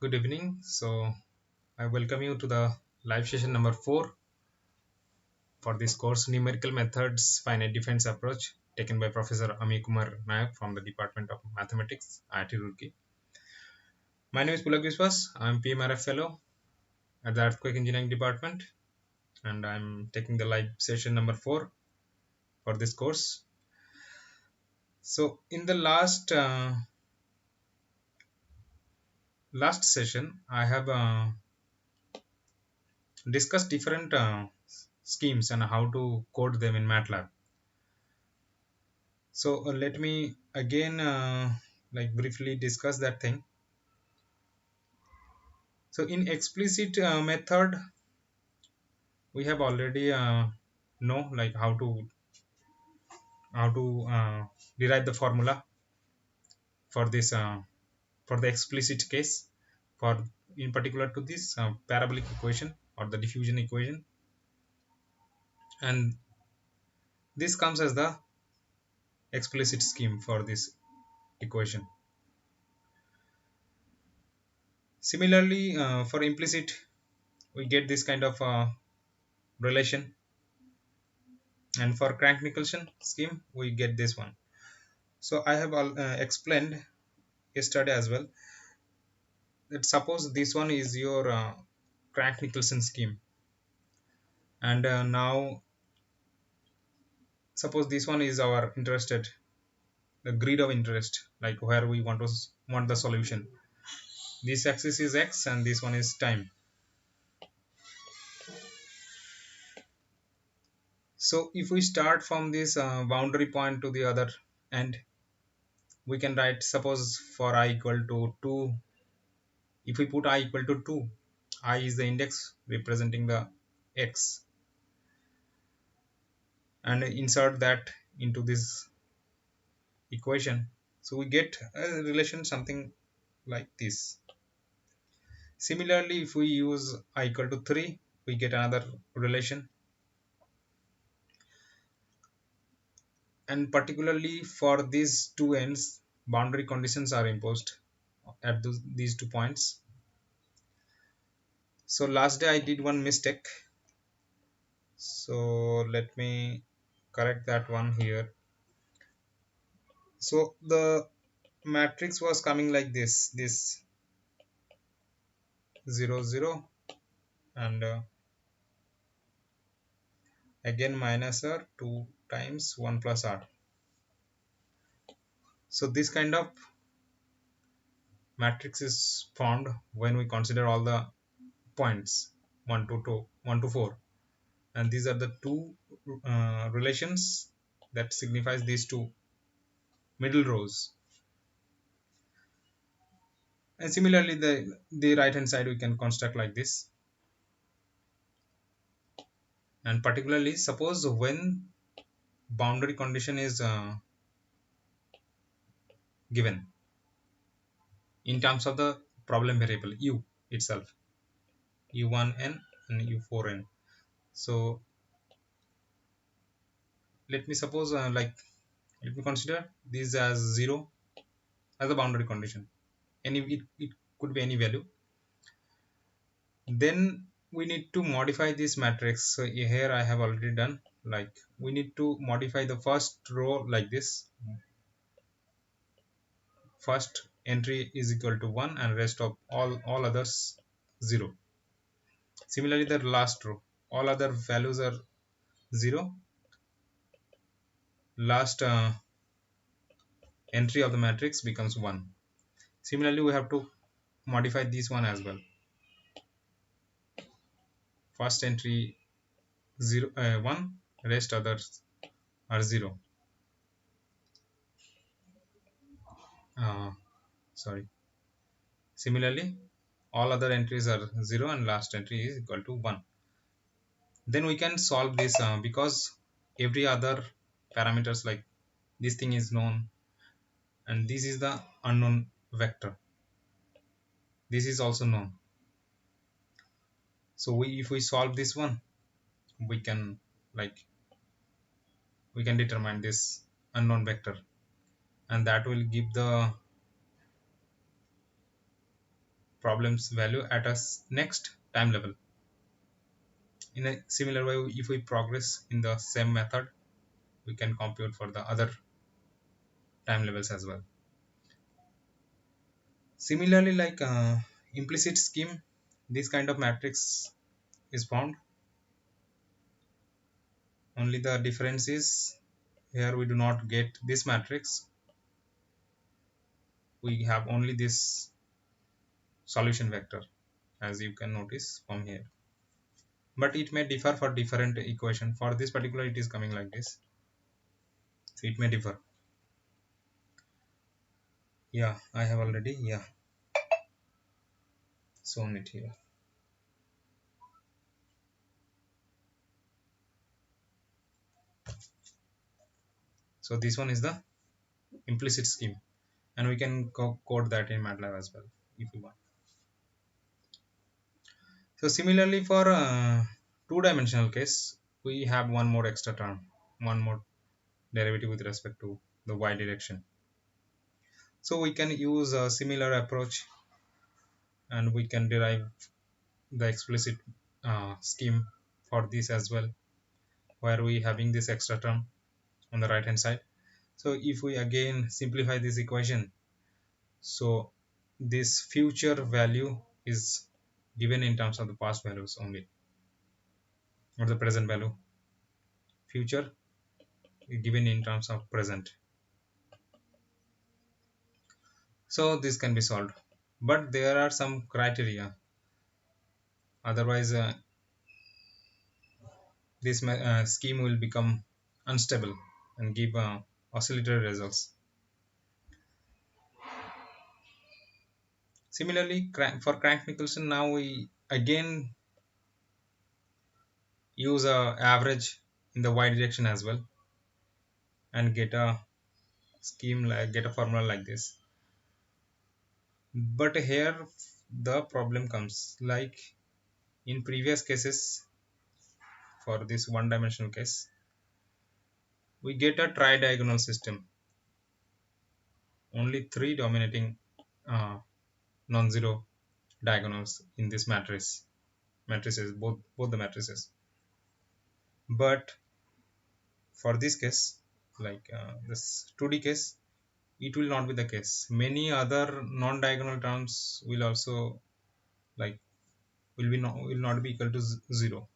Good evening. I welcome you to the live session number 4 for this course Numerical Methods Finite Difference Approach taken by Professor Ami Kumar Nayak from the Department of Mathematics, IIT Roorkee. My name is Pulak Viswas. I am PMRF Fellow at the Earthquake Engineering Department, and I am taking the live session number 4 for this course. So in the last session, I have discussed different schemes and how to code them in MATLAB. So let me again briefly discuss that thing. So in explicit method, we have already know like how to derive the formula for this for the explicit case, for in particular to this parabolic equation or the diffusion equation, and this comes as the explicit scheme for this equation. Similarly, for implicit, we get this kind of relation, and for Crank-Nicolson scheme we get this one. So I have explained yesterday as well that suppose this one is your Crank-Nicolson scheme, and now suppose this one is our interested the grid of interest, like where we want the solution. This axis is x and this one is time. So if we start from this boundary point to the other end, we can write, suppose for I equal to 2, if we put I equal to 2, I is the index representing the x, and insert that into this equation, so we get a relation something like this. Similarly, if we use I equal to 3, we get another relation, and particularly for these two ends boundary conditions are imposed at these 2 points. So last day I did one mistake, so let me correct that one here. So the matrix was coming like this 0 0, and again minus r 2 times 1 plus r. So this kind of matrix is formed when we consider all the points 1 to 2 1 to 4, and these are the two relations that signifies these two middle rows. And similarly the right hand side we can construct like this. And particularly suppose when boundary condition is given in terms of the problem variable u itself, u1n and u4n. So let me suppose let me consider these as 0 as a boundary condition. It could be any value. Then we need to modify this matrix. So here I have already done, like we need to modify the first row like this. First entry is equal to 1 and rest of all others 0. Similarly the last row, all other values are 0. Last entry of the matrix becomes 1. Similarly we have to modify this one as well. First entry 1, rest others are 0. Sorry. Similarly all other entries are 0 and last entry is equal to 1. Then we can solve this because every other parameters, like this thing is known and this is the unknown vector, this is also known. So if we solve this one, we can determine this unknown vector, and that will give the problem's value at a next time level. In a similar way, if we progress in the same method, we can compute for the other time levels as well. Similarly, like implicit scheme, this kind of matrix is found. Only the difference is here we do not get this matrix. We have only this solution vector, as you can notice from here. But it may differ for different equation. For this particular, it is coming like this. So it may differ. Yeah, I have already shown it here. So this one is the implicit scheme, and we can code that in MATLAB as well if you want. So similarly for two-dimensional case, we have one more extra term, one more derivative with respect to the y direction. So we can use a similar approach, and we can derive the explicit scheme for this as well, where we having this extra term on the right hand side. So if we again simplify this equation, so this future value is given in terms of the past values only, or the present value. Future is given in terms of present. So this can be solved, but there are some criteria. Otherwise, this scheme will become unstable and give oscillatory results. Similarly, for Crank-Nicholson, now we again use a average in the y direction as well, and get a scheme like get a formula like this. But here the problem comes, like in previous cases, for this one-dimensional case, we get a tri-diagonal system, only three dominating non-zero diagonals in this matrices, both the matrices. But for this case, like this 2D case, it will not be the case. Many other non-diagonal terms will also, like, will not be equal to 0.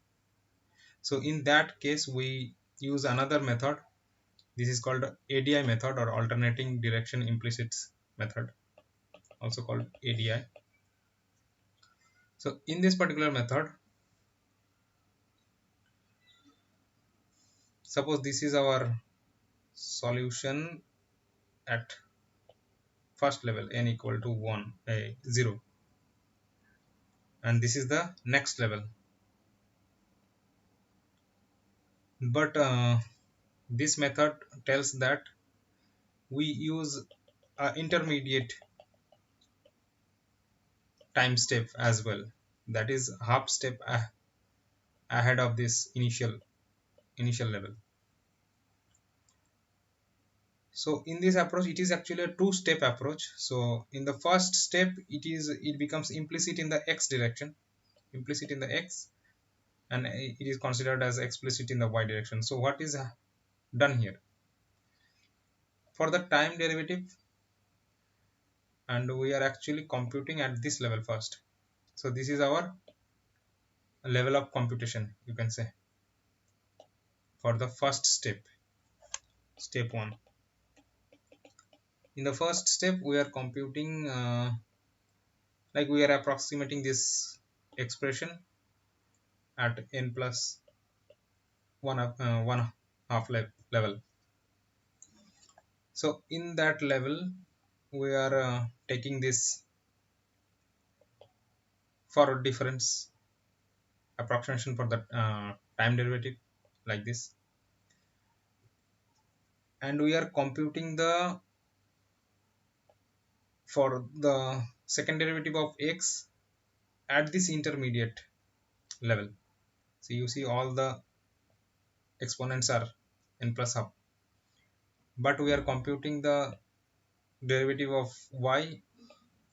So in that case, we use another method. This is called ADI method, or alternating direction implicit method, also called ADI. So in this particular method, suppose this is our solution at first level n equal to 0, and this is the next level. But this method tells that we use intermediate time step as well, that is half step ahead of this initial level. So in this approach, it is actually a two-step approach. So in the first step, it becomes implicit in the x direction, implicit in the x, and it is considered as explicit in the y direction. So what is done here? For the time derivative, and we are actually computing at this level first. So this is our level of computation, you can say, for the first step 1. In the first step, we are computing, like we are approximating this expression at n plus 1 half level. So in that level, we are taking this forward difference approximation for the time derivative like this, and we are computing the for the second derivative of x at this intermediate level. So you see all the exponents are n plus half, but we are computing the derivative of y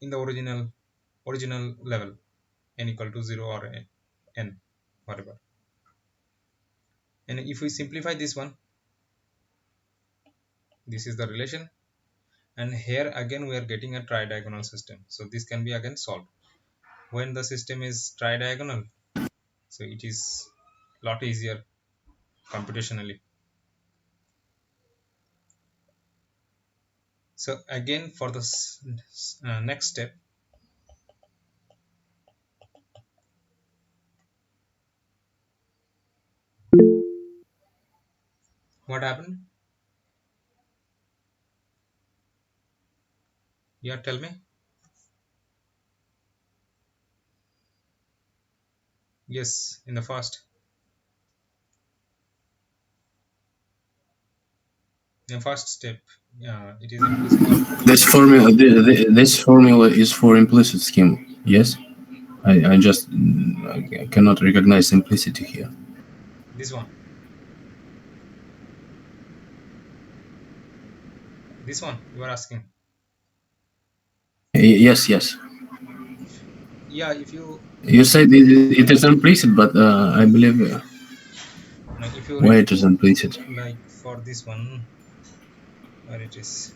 in the original original level, n equal to 0 or n, whatever. And if we simplify this one, this is the relation, and here again we are getting a tridiagonal system. So this can be again solved. When the system is tridiagonal, so it is lot easier computationally. So again for the next step, what happened? Yeah, tell me. Yes, in the first step, it is implicit. This formula is for implicit scheme. Yes, I just cannot recognize simplicity here. This one, this one you are asking. Yes, yes. Yeah, if you You said it is implicit, but I believe no, if you why it is implicit. like for this one, where it is.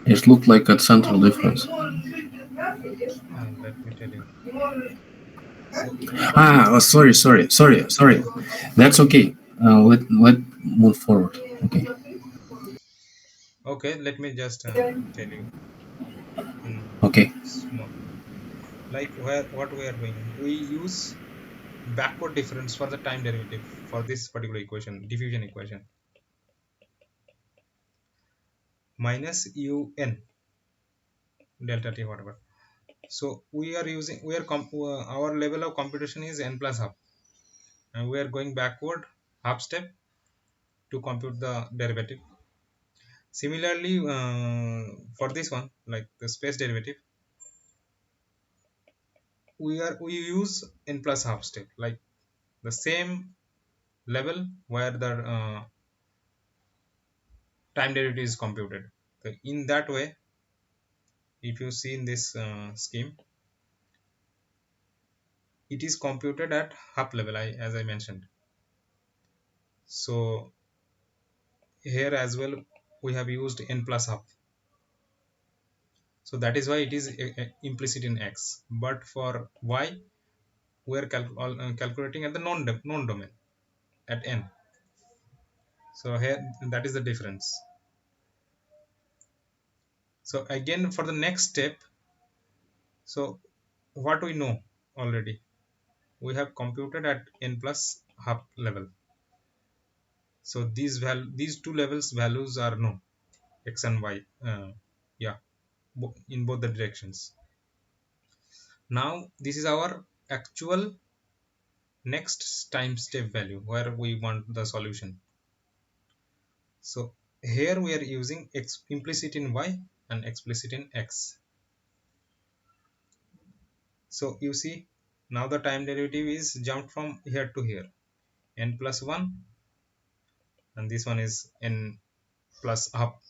It looked like a central difference. Let me tell you. So for this, Ah, sorry. That's okay. Let move forward. Okay. okay, let me just tell you in Okay. small. Like where what we are doing, we use backward difference for the time derivative for this particular equation, diffusion equation, minus un delta t whatever. So we are using our level of computation is n plus half, and we are going backward half step to compute the derivative. Similarly, for this one, like the space derivative, we use n plus half step, like the same level where the time derivative is computed. So in that way, if you see in this scheme, it is computed at half level, as I mentioned. So here as well we have used n plus half, so that is why it is implicit in x, but for y we are calculating at the non domain at n. So here that is the difference. So again for the next step, so what we know already, we have computed at n plus half level. So these two levels values are known, x and y, yeah, in both the directions. Now this is our actual next time step value where we want the solution. So here we are using implicit in y and explicit in x. So you see, now the time derivative is jumped from here to here, n plus 1, and this one is n plus up.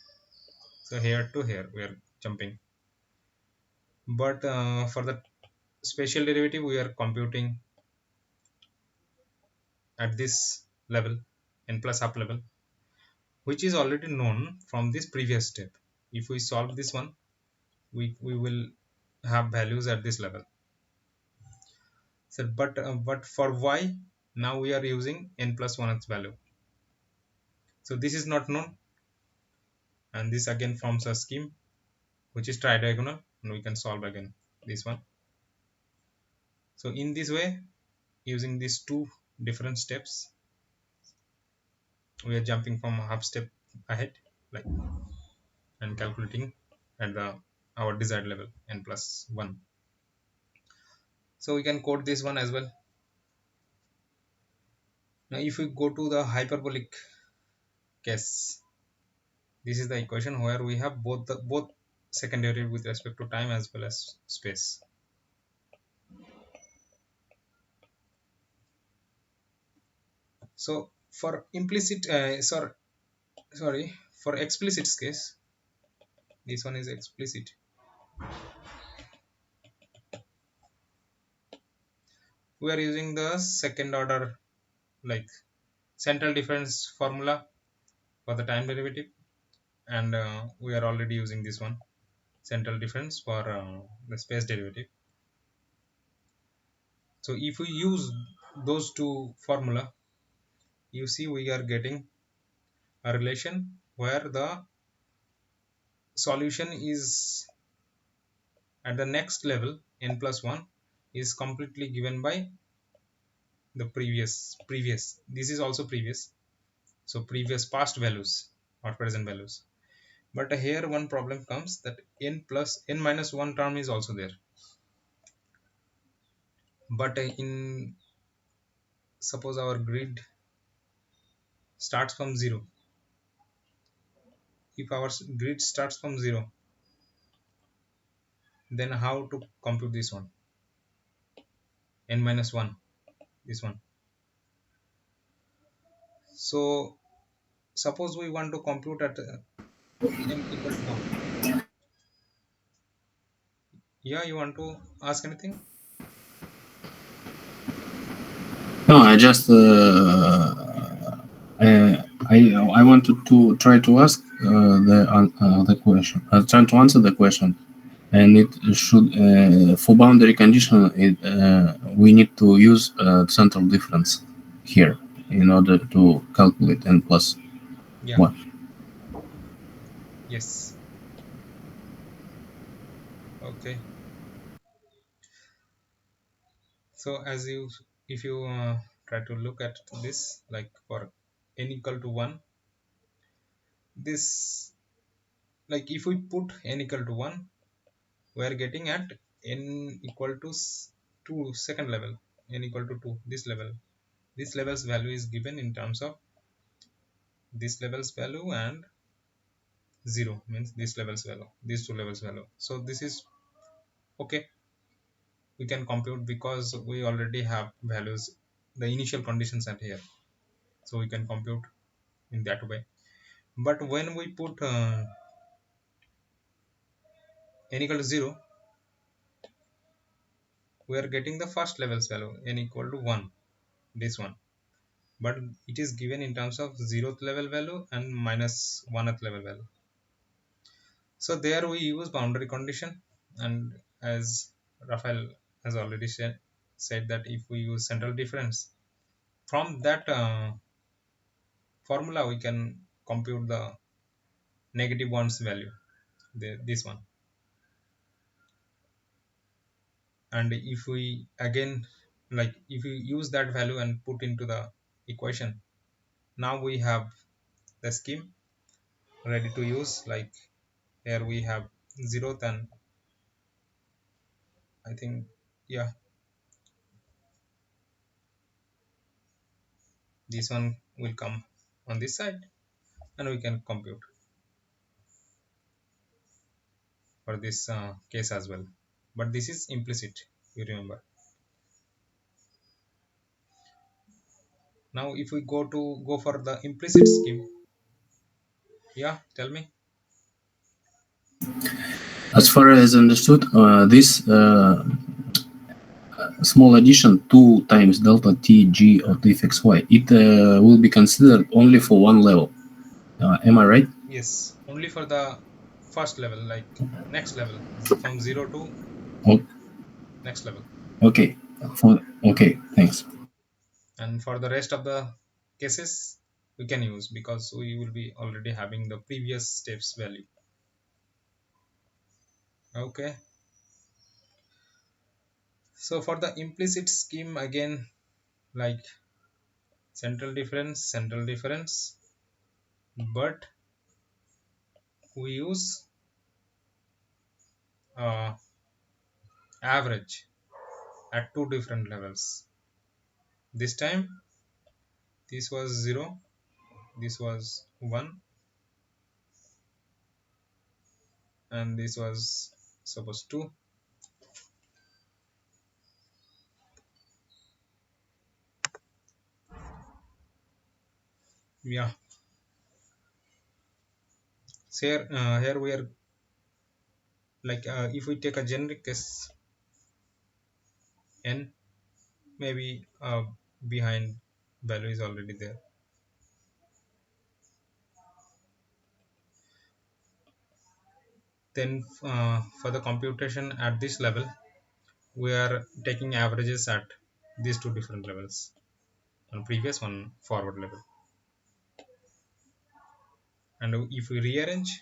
So here to here we are jumping, but for the spatial derivative we are computing at this level, n plus up level, which is already known from this previous step. If we solve this one, we will have values at this level. So but for y, now we are using n plus 1th value. So this is not known, and this again forms a scheme which is tridiagonal, and we can solve again this one. So in this way, using these two different steps, we are jumping from a half step ahead, like, and calculating at the our desired level n plus 1. So we can code this one as well. Now if we go to the hyperbolic case, this is the equation where we have both second derivative with respect to time as well as space. So for implicit sorry, for explicit case, this one is explicit. we are using the second order, like central difference formula for the time derivative, and we are already using this one, central difference for the space derivative. So if we use those two formula, you see we are getting a relation where the solution is at the next level n plus 1 is completely given by the previous, this is also previous, so previous past values or present values. But here one problem comes that n minus 1 term is also there. But in suppose our grid starts from 0, if our grid starts from 0, then how to compute this one, n minus 1, this one. So suppose we want to compute at n equal to 1. Yeah, you want to ask anything? No, I just I wanted to try to ask the question. Trying to answer the question, and it should for boundary condition. We need to use central difference here in order to calculate n plus Yeah. one. Yes. Okay. So as you, if you try to look at this, like for n equal to 1, this, like if we put n equal to 1, we are getting at n equal to 2 second level, n equal to 2, this level. This level's value is given in terms of this level's value and 0 means this level's value, these two levels value. So this is okay, we can compute because we already have values, the initial conditions are here, so we can compute in that way. But when we put n equal to 0, we are getting the first level's value n equal to 1, this one. But it is given in terms of 0th level value and minus 1th level value. So there we use boundary condition, and as Rafael has already said that if we use central difference, from that formula we can compute the negative one's value, this one. And if we again, like if we use that value and put into the equation, now we have the scheme ready to use. Like here we have 0th, and I think, yeah, this one will come on this side, and we can compute for this case as well. But this is implicit, you remember. Now if we go for the implicit scheme, yeah, tell me. As far as understood, this small addition 2 times delta t g of fxy, it will be considered only for one level. Am I right? Yes, only for the first level, like next level, from 0 to O- next level. Okay. Okay. Thanks. And for the rest of the cases we can use, because we will be already having the previous steps value. Okay. So for the implicit scheme again, like central difference, but we use uh, average at two different levels. This time this was 0, this was 1, and this was suppose 2. Yeah. So here we are, like if we take a generic case n, maybe behind value is already there. Then for the computation at this level, we are taking averages at these two different levels, on previous one forward level. And if we rearrange,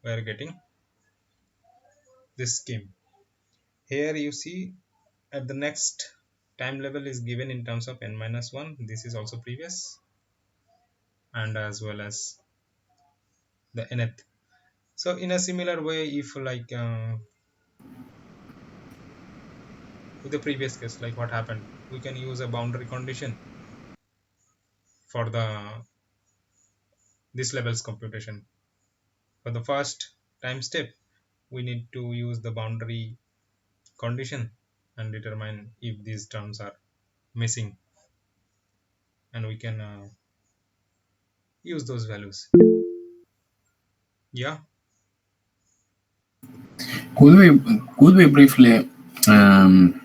we are getting this scheme. Here you see at the next time level is given in terms of n minus 1. This is also previous, and as well as the nth. So in a similar way, if like with the previous case, like what happened, we can use a boundary condition for the this level's computation. For the first time step, we need to use the boundary condition and determine if these terms are missing, and we can use those values. Yeah. Could we briefly um,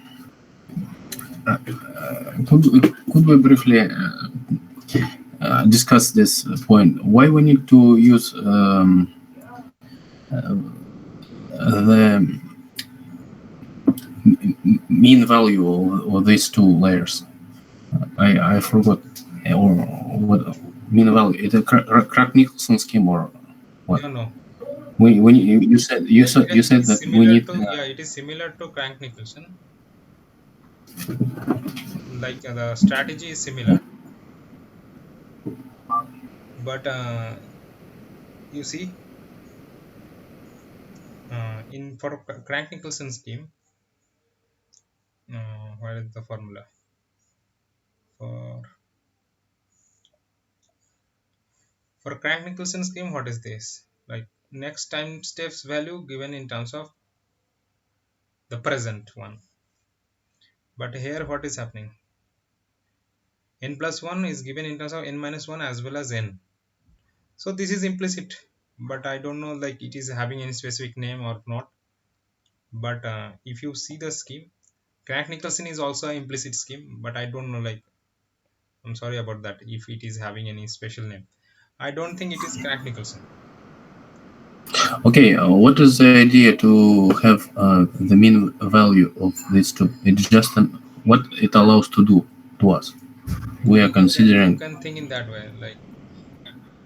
discuss this point? Why we need to use the mean value of these two layers? I forgot, or what mean value? It a Crack-Nicholson scheme or what? No, no. When you said It is that we similar need to, yeah, it is similar to Crank Nicholson. Like the strategy is similar, but you see, in for Crank Nicholson scheme, what is the formula for Crank Nicholson scheme? What is this? Like next time steps value given in terms of the present one. But here, what is happening? N plus 1 is given in terms of n minus 1 as well as n. So this is implicit, but I don't know like it is having any specific name or not. But if you see the scheme, Crank Nicholson is also an implicit scheme, but I don't know, like, I'm sorry about that if it is having any special name. I don't think it is Crank Nicholson. Okay, what is the idea to have the mean value of these two? It's just what it allows to do to us. We are You considering. can think in that way, like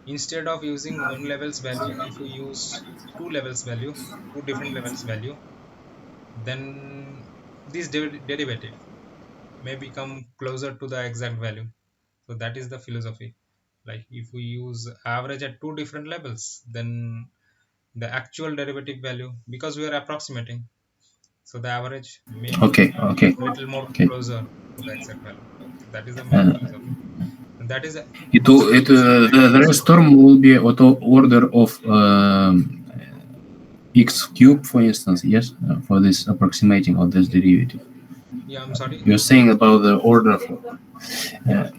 instead of using one level's value, if you use two levels value, two different levels value, then this derivative may become closer to the exact value. So that is the philosophy. Like if we use average at two different levels, then the actual derivative value, because we are approximating, so the average may be Okay, okay, little more okay. closer to the exact value. So that is the main Uh, philosophy, and that is it also it used in Crank the Nicholson. rest term will be auto order of x cube, for instance. Yes, for this approximating of this derivative. Yeah, I'm sorry. You're saying about the order.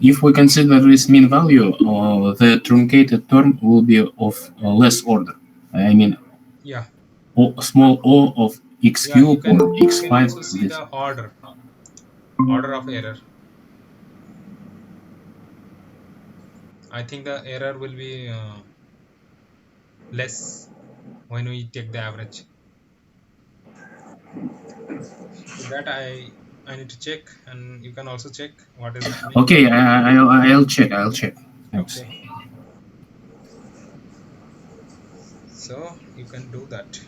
If we consider this mean value, the truncated term will be of less order. I mean, Yeah, small o of x yeah. cube or You can x5. also see This. the order of error. I think the error will be less when we take the average. So that I need to check, and you can also check what is happening. Okay, I'll check. I'll check. Thanks. Okay, so you can do that.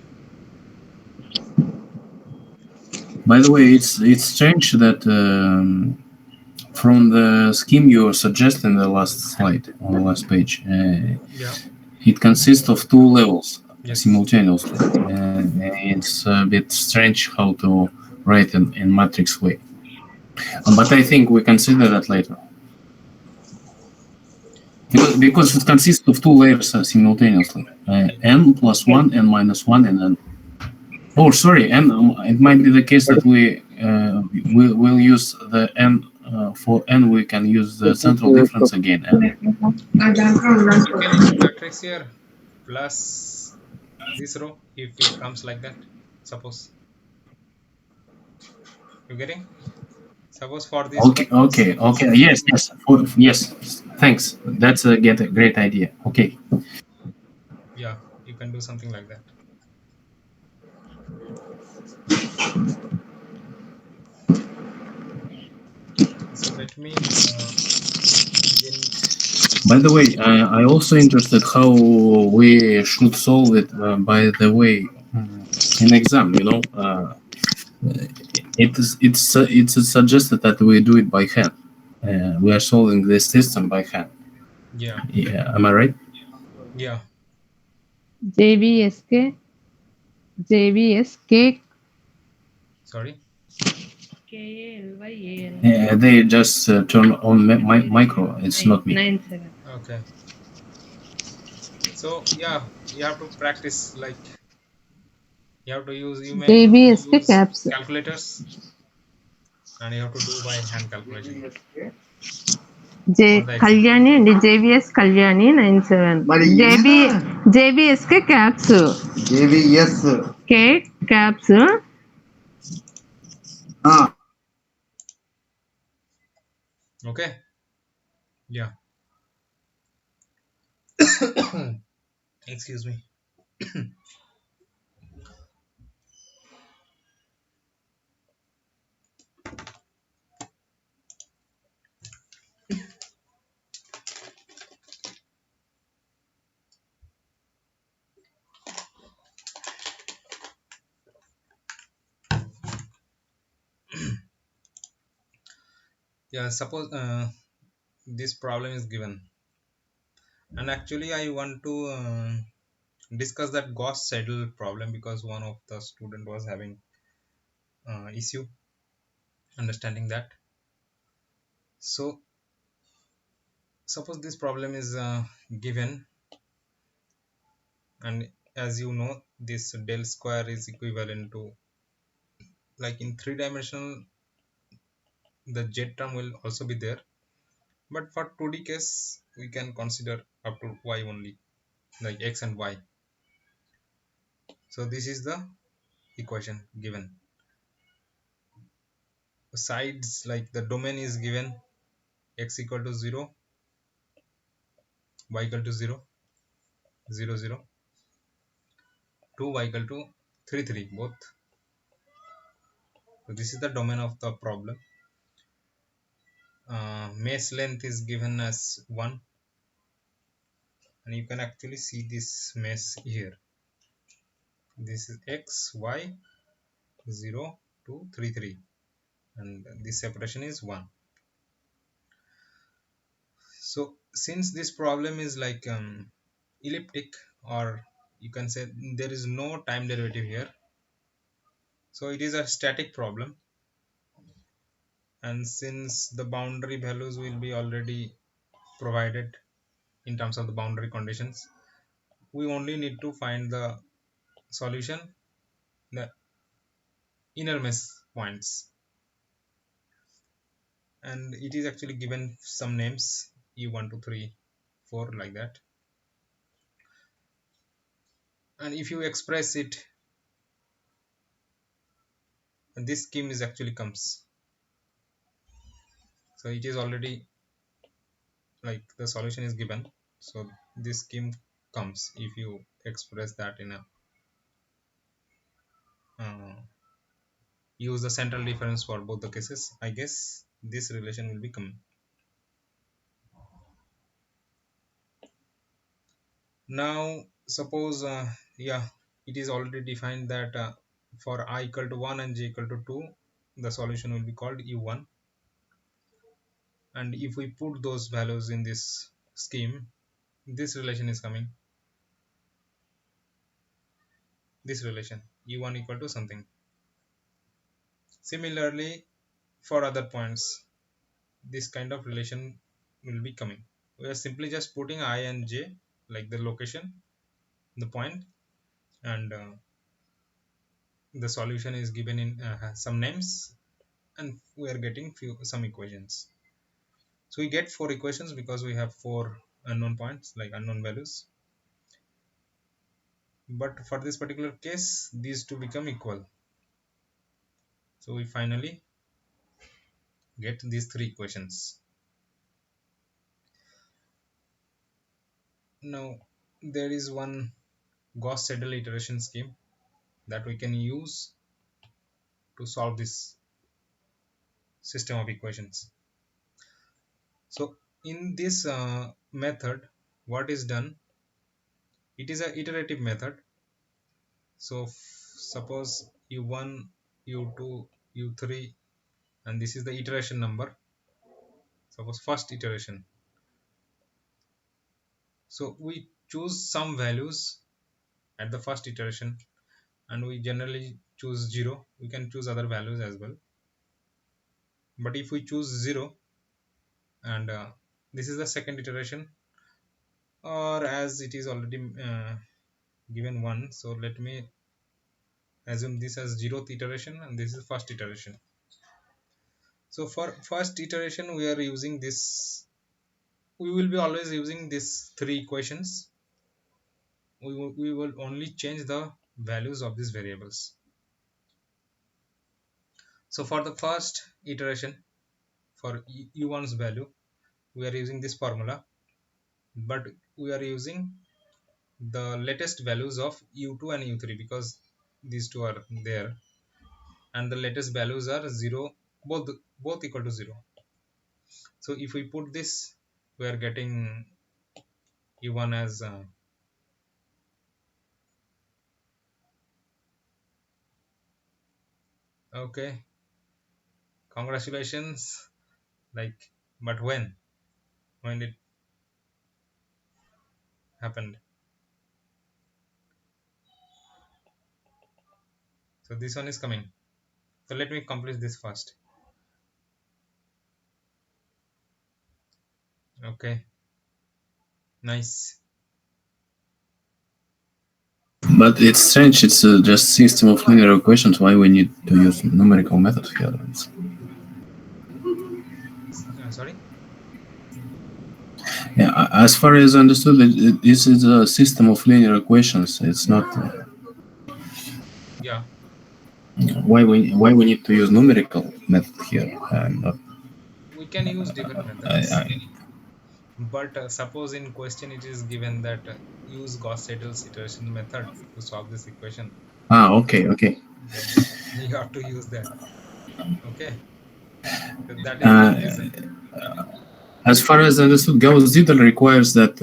By the way, it's strange that from the scheme you suggest in the last slide on the last page, Yeah. it consists of two levels Yes. simultaneously. It's a bit strange how to write in matrix way, but I think we consider that later because it consists of two layers simultaneously, Okay. n plus one, n minus one, and then. Oh, sorry, and it might be the case that we will use the n for n. We can use the central difference again. You can use matrix here plus this row if it comes like that. Suppose you getting. Suppose for this Okay, purpose, okay, okay. Yes, yes, yes. Thanks. That's a great idea. Okay. yeah, you can do something like that. So let me begin. By the way, I also interested how we should solve it. By the way, in exam, it's suggested that we do it by hand. We are solving this system by hand. Yeah, Yeah, am I right? yeah. JVSK, JVSK, Sorry. KALYAN Yeah, they just turn on my micro. It's not me. 97. Okay. So yeah, you have to practice. Like you have to use. You may need to JVSK use caps. calculators, and you have to do by hand calculation for J the exam. Kalyani and JVS Kalyani 97. JVSK caps. JVS. K caps. Ah, Okay. Yeah. Excuse me. Yeah. Suppose this problem is given, and actually I want to discuss that Gauss Seidel problem because one of the student was having issue understanding that. So suppose this problem is given, and as you know, this del square is equivalent to, like in three-dimensional, the z term will also be there, but for 2D case we can consider up to y only, like x and y. So this is the equation given. Sides, like the domain is given, x equal to 0, y equal to 0, 0, 0, 2, y equal to 3, 3, both. So this is the domain of the problem. Mesh length is given as 1, and you can actually see this mesh here. This is x, y, 0, 2, 3, 3, and this separation is 1. So since this problem is like elliptic, or you can say there is no time derivative here, so it is a static problem. And since the boundary values will be already provided in terms of the boundary conditions, we only need to find the solution, the inner mesh points, and it is actually given some names, e1 2 3 4, like that. And if you express it, this scheme is actually comes. So it is already, like the solution is given, so this scheme comes if you express that in a uh, use the central difference for both the cases. I guess this relation will be coming. Now suppose yeah, it is already defined that for I equal to 1 and j equal to 2, the solution will be called u1. And if we put those values in this scheme, this relation is coming, this relation u1 equal to something. Similarly, for other points, this kind of relation will be coming. We are simply just putting I and j, like the location, the point, and the solution is given in some names, and we are getting some equations. So we get 4 equations because we have 4 unknown points, like unknown values. But for this particular case, these two become equal. So we finally get these three equations. Now there is one Gauss-Seidel iteration scheme that we can use to solve this system of equations. So in this method, what is done, it is an iterative method. So suppose u1, u2, u3, and this is the iteration number, suppose first iteration. So we choose some values at the first iteration, and we generally choose 0. We can choose other values as well, but if we choose 0, and this is the second iteration, or as it is already given 1, so let me assume this as 0th iteration and this is first iteration. So for first iteration we are using this, we will be always using these three equations. We will only change the values of these variables. So for the first iteration, for u1's value, we are using this formula, but we are using the latest values of u2 and u3 because these two are there, and the latest values are 0, both equal to 0. So if we put this, we are getting u1 as okay, congratulations, like, but when it happened. So this one is coming. So let me complete this first. Okay, nice. But it's strange. It's just system of linear equations. Why we need to use numerical methods here? Sorry. Yeah, as far as I understood, this is a system of linear equations. It's not Yeah, why we need to use numerical method here. Not, we can use different methods, I, but suppose in question it is given that use Gauss-Seidel iteration method to solve this equation, okay, okay. then you have to use that. Okay, so that is the Uh, reason. as far as I understood, Gauss-Seidel requires that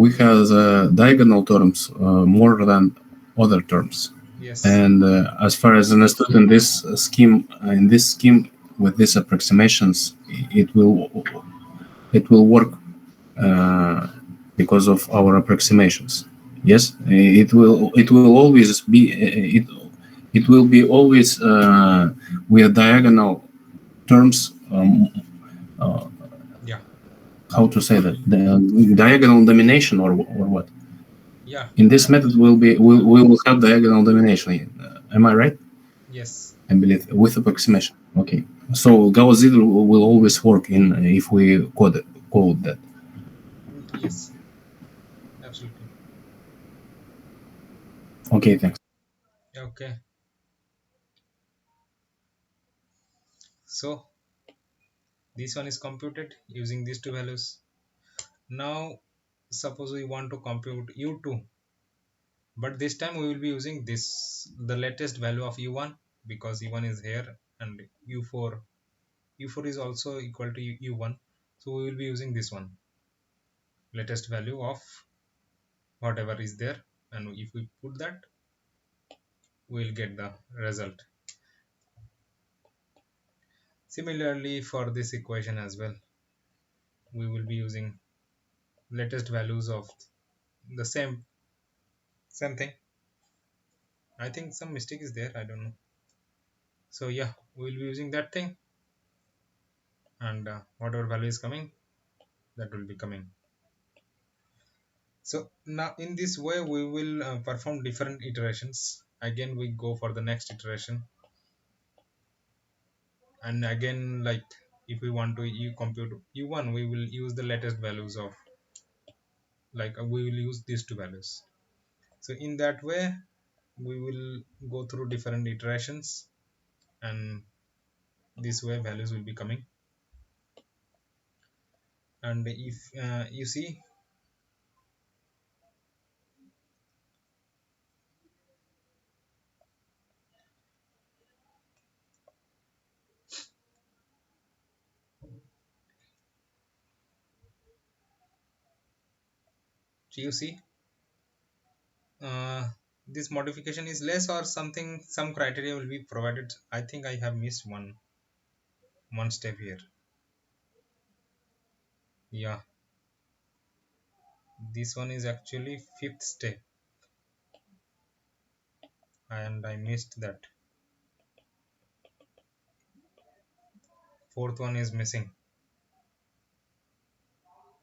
we have diagonal terms more than other terms. Yes. And as far as understood in this scheme with these approximations, it will it will work uh, because of our approximations. Yes, it will always be it will be always with diagonal terms. Uh, Yeah. how to say that, the diagonal domination, or what? Yeah. In this method, we will have diagonal domination. Am I right? Yes. I believe with approximation. Okay. So Gauss-Seidel will always work in if we code that. Yes. Absolutely. Okay, thanks. Okay. So this one is computed using these two values. Now suppose we want to compute u2, but this time we will be using this, the latest value of u1, because u1 is here, and u4 is also equal to u1, so we will be using this one, latest value of whatever is there, and if we put that, we will get the result. Similarly for this equation as well, we will be using latest values of the same thing. I think some mistake is there, I don't know. So yeah, we will be using that thing, and whatever value is coming, that will be coming. So now in this way we will perform different iterations. Again we go for the next iteration, and again, like, if we want to compute u1, we will use the latest values of, like, we will use these two values. So in that way we will go through different iterations, and this way values will be coming. And if you see, you see uh, this modification is less or something, some criteria will be provided. I think I have missed one step here. Yeah, this one is actually fifth step and I missed that. Fourth one is missing.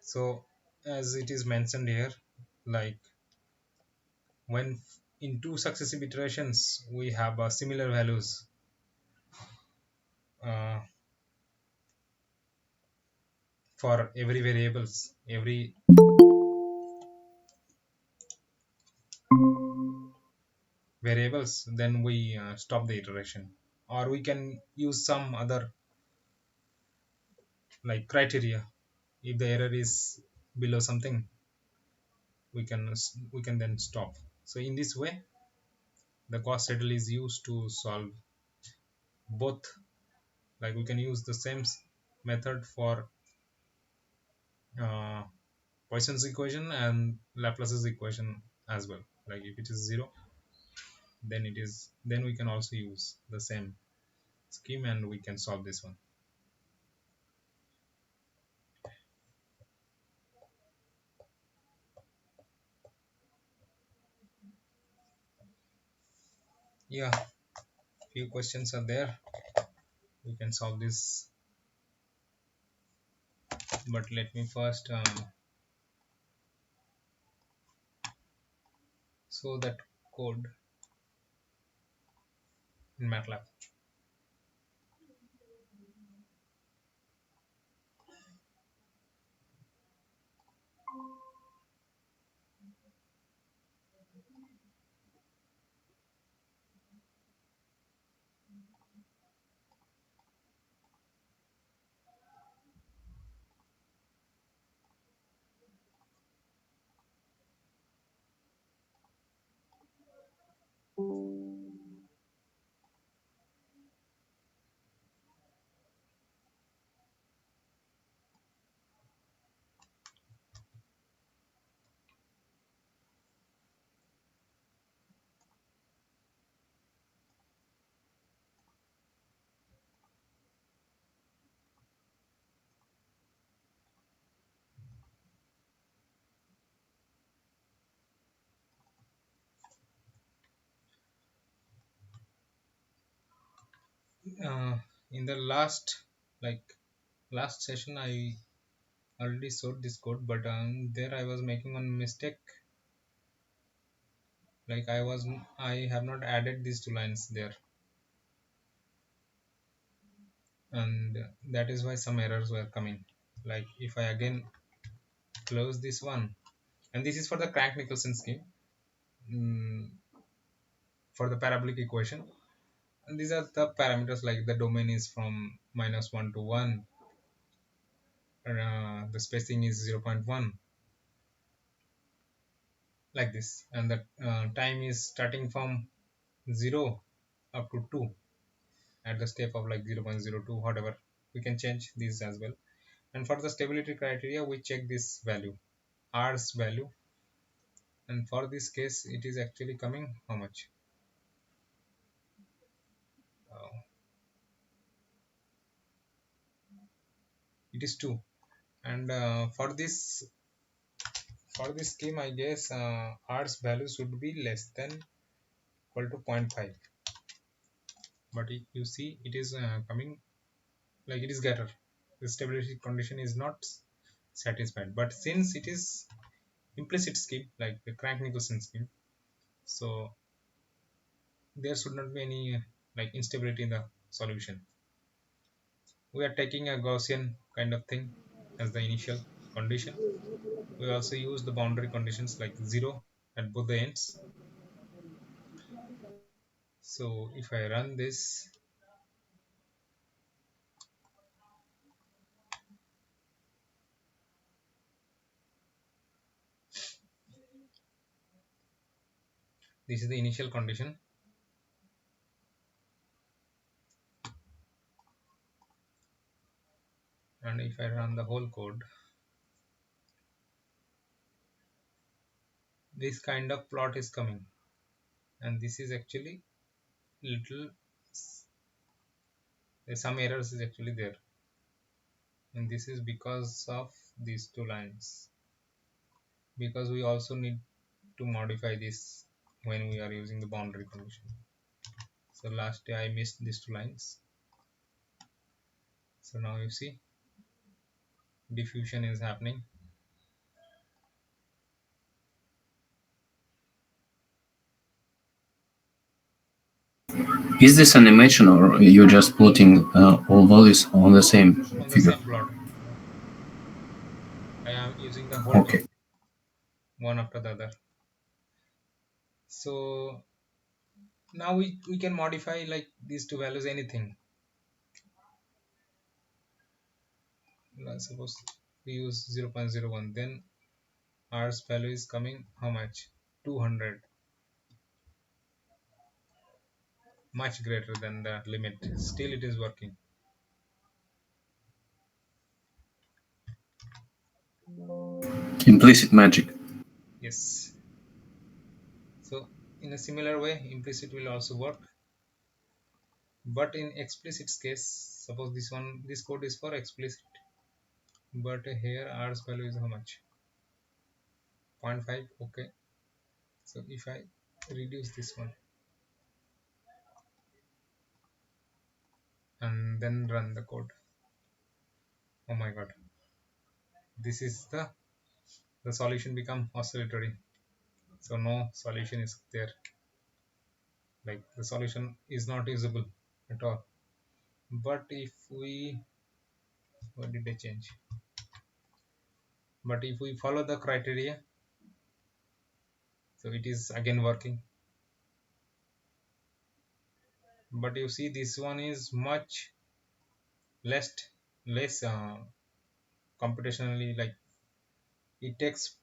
So as it is mentioned here, like when in two successive iterations we have similar values, uh, for every variables, then we stop the iteration, or we can use some other like criteria. If the error is below something, we can then stop. So in this way, the Gauss seidel is used to solve both. Like we can use the same method for uh, Poisson's equation and Laplace's equation as well. Like if it is zero, then we can also use the same scheme and we can solve this one. Yeah, few questions are there. We can solve this, but let me first show that code in MATLAB. In the like last session, I already showed this code, but there I was making one mistake. Like I have not added these two lines there, and that is why some errors were coming. Like if I again close this one, and this is for the Crank-Nicholson scheme, mm, for the parabolic equation, and these are the parameters, like the domain is from -1 to 1, the spacing is 0.1, like this, and the time is starting from 0 up to 2 at the step of like 0.02, whatever. We can change these as well. And for the stability criteria, we check this value, r's value, and for this case it is actually coming how much, uh, it is 2. And for this scheme, I guess r's value should be less than equal to zero point 0.5, but you see it is coming like it is greater. The stability condition is not satisfied, but since it is implicit scheme like the Crank-Nicholson scheme, so there should not be any like instability in the solution. We are taking a Gaussian kind of thing as the initial condition. We also use the boundary conditions like 0 at both the ends. So if I run this, This is the initial condition. And if I run the whole code, this kind of plot is coming, and this is actually little, some errors is actually there, and this is because of these two lines, because we also need to modify this when we are using the boundary condition. So last day I missed these two lines. So now you see diffusion is happening. Is this animation or you're just plotting all values on the same On the figure? same plot, I am using the whole Okay. top, one after the other. So now we can modify like these two values, anything. Let's suppose we use 0.01, then R's value is coming how much? 200, much greater than the limit. Still it is working. Implicit magic. Yes. So in a similar way, implicit will also work. But in explicit case, suppose this code is for explicit, but here R's value is how much? 0.5. Okay. So if I reduce this one and then run the code, oh my god, this is the solution become oscillatory. So no solution is there, like the solution is not usable at all. But if we, what did I change? But if we follow the criteria, so it is again working. But you see this one is much less computationally, like it takes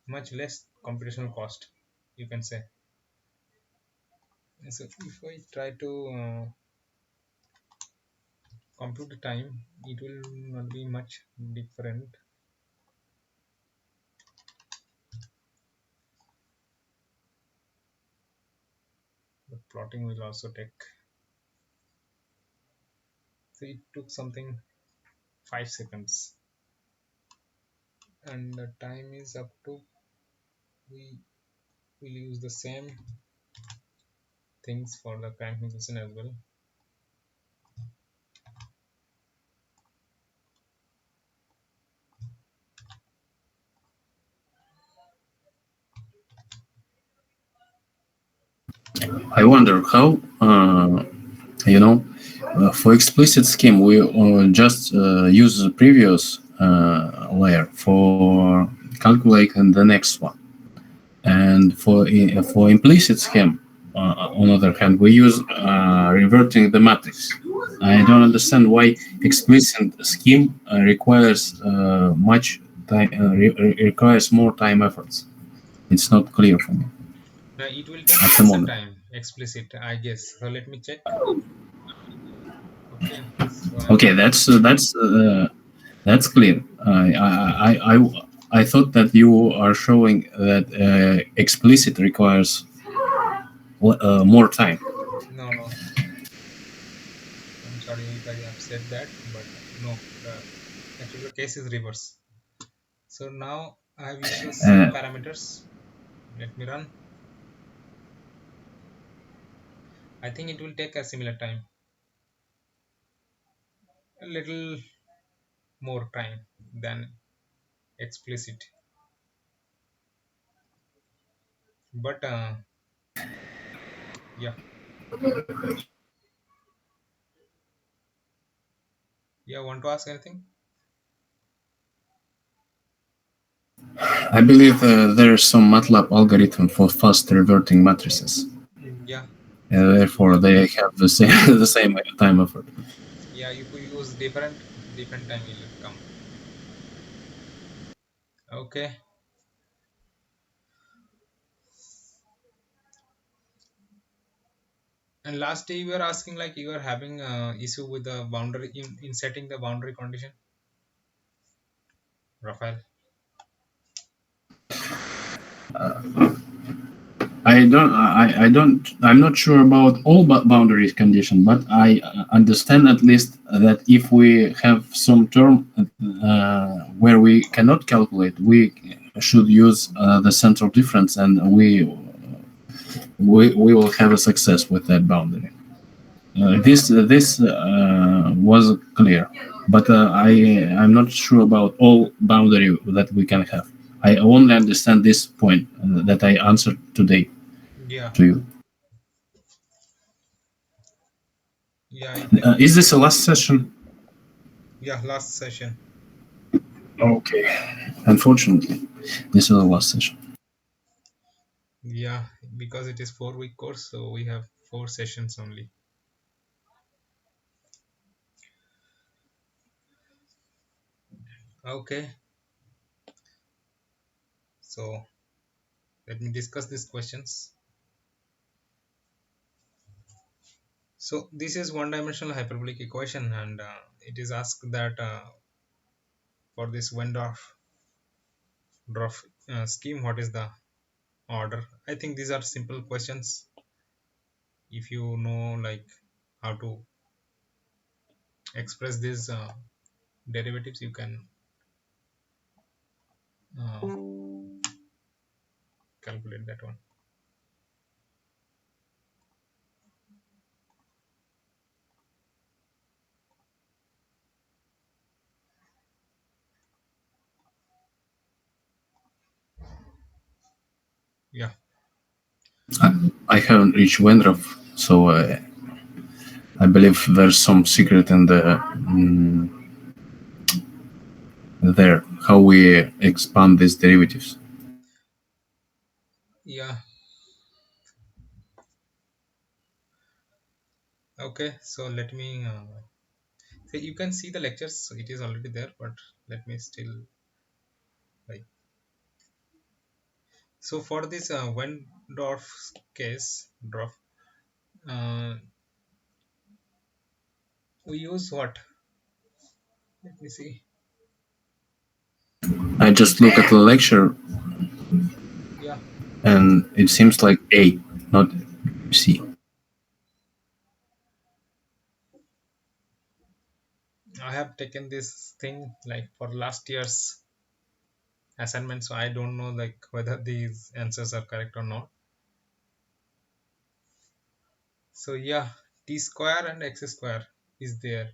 much less computational cost, you can say. So if I try to compute the time, it will not be much different. The plotting will also take, so it took something 5 seconds, and the time is up to, we will use the same things for the crank Nicholson as well. I wonder how, for explicit scheme, we just use the previous layer for calculating the next one. And for implicit scheme, on the other hand, we use reverting the matrix. I don't understand why explicit scheme requires much time, requires more time efforts. It's not clear for me Now it will take at the lesser moment. time, explicit, I guess. So let me check. Okay, so I'm Okay, running. that's clear. I thought that you are showing that explicit requires more time. No, I'm sorry if I have said that, but no, the actually the case is reverse. So now I have used the same Uh, parameters. Let me run. I think it will take a similar time, a little more time than explicit. But yeah, yeah. Want to ask anything? I believe there is some MATLAB algorithm for fast reverting matrices. Yeah, Therefore, they have the same the same time effort. yeah. If we use different time will come. Okay. And last day you were asking like you are having issue with the boundary in setting the boundary condition, Rafael. I'm not sure about all boundaries condition, but I understand at least that if we have some term where we cannot calculate, we should use the central difference, and we will have a success with that boundary. This was clear, but I'm not sure about all boundary that we can have. I only understand this point that I answered today Yeah, to you. yeah, exactly. Is this a last session? Yeah, last session. Okay. Unfortunately, this is the last session. Yeah, because it is 4 week course, so we have 4 sessions only. Okay, so let me discuss these questions. So this is one-dimensional hyperbolic equation, and it is asked that for this Wendorf scheme, what is the order? I think these are simple questions. If you know like how to express these derivatives, you can uh, calculate that one. Yeah, I haven't reached Wendrov, so I believe there's some secret in there how we expand these derivatives. yeah. Okay, so let me say you can see the lectures. So it is already there, but let me still like. So for this Wendorf case, uh, we use what? Let me see. I just look at the lecture Yeah, and it seems like A, not C. I have taken this thing like for last year's assignment, so I don't know like whether these answers are correct or not. So yeah, t square and x square is there,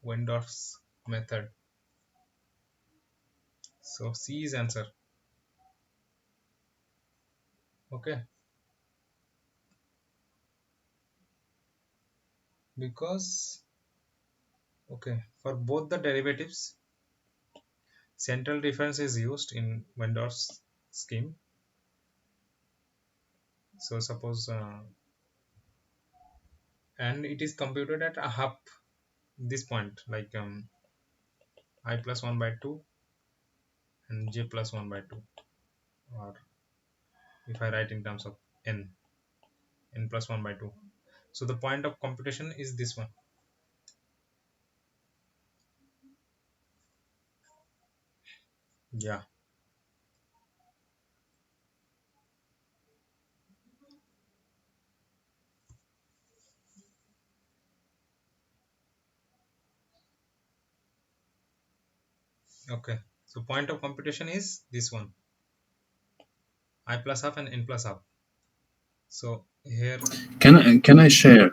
Wendorf's method. So C is answer. Okay, because okay for both the derivatives, central difference is used in Wendorf's scheme. So suppose and it is computed at a half this point like I plus 1 by 2 and j plus 1 by 2, or if I write in terms of n plus 1 by 2. So the point of computation is this one. Yeah, okay. So point of computation is this one, I plus half and n plus half. So here, Can I share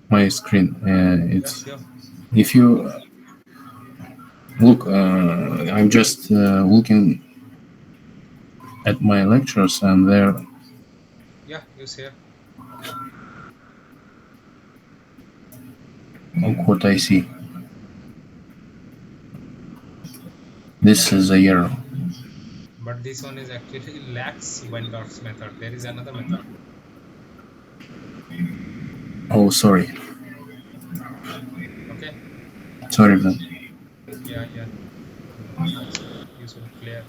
my screen? yeah, It's sure. if you look, I'm just looking at my lectures, and there, Yeah, use here. look what I see. This is a error. But this one is actually lacks Wendorf's method. There is another method. Oh, sorry, Okay. sorry then. Yeah, yeah. So you should clear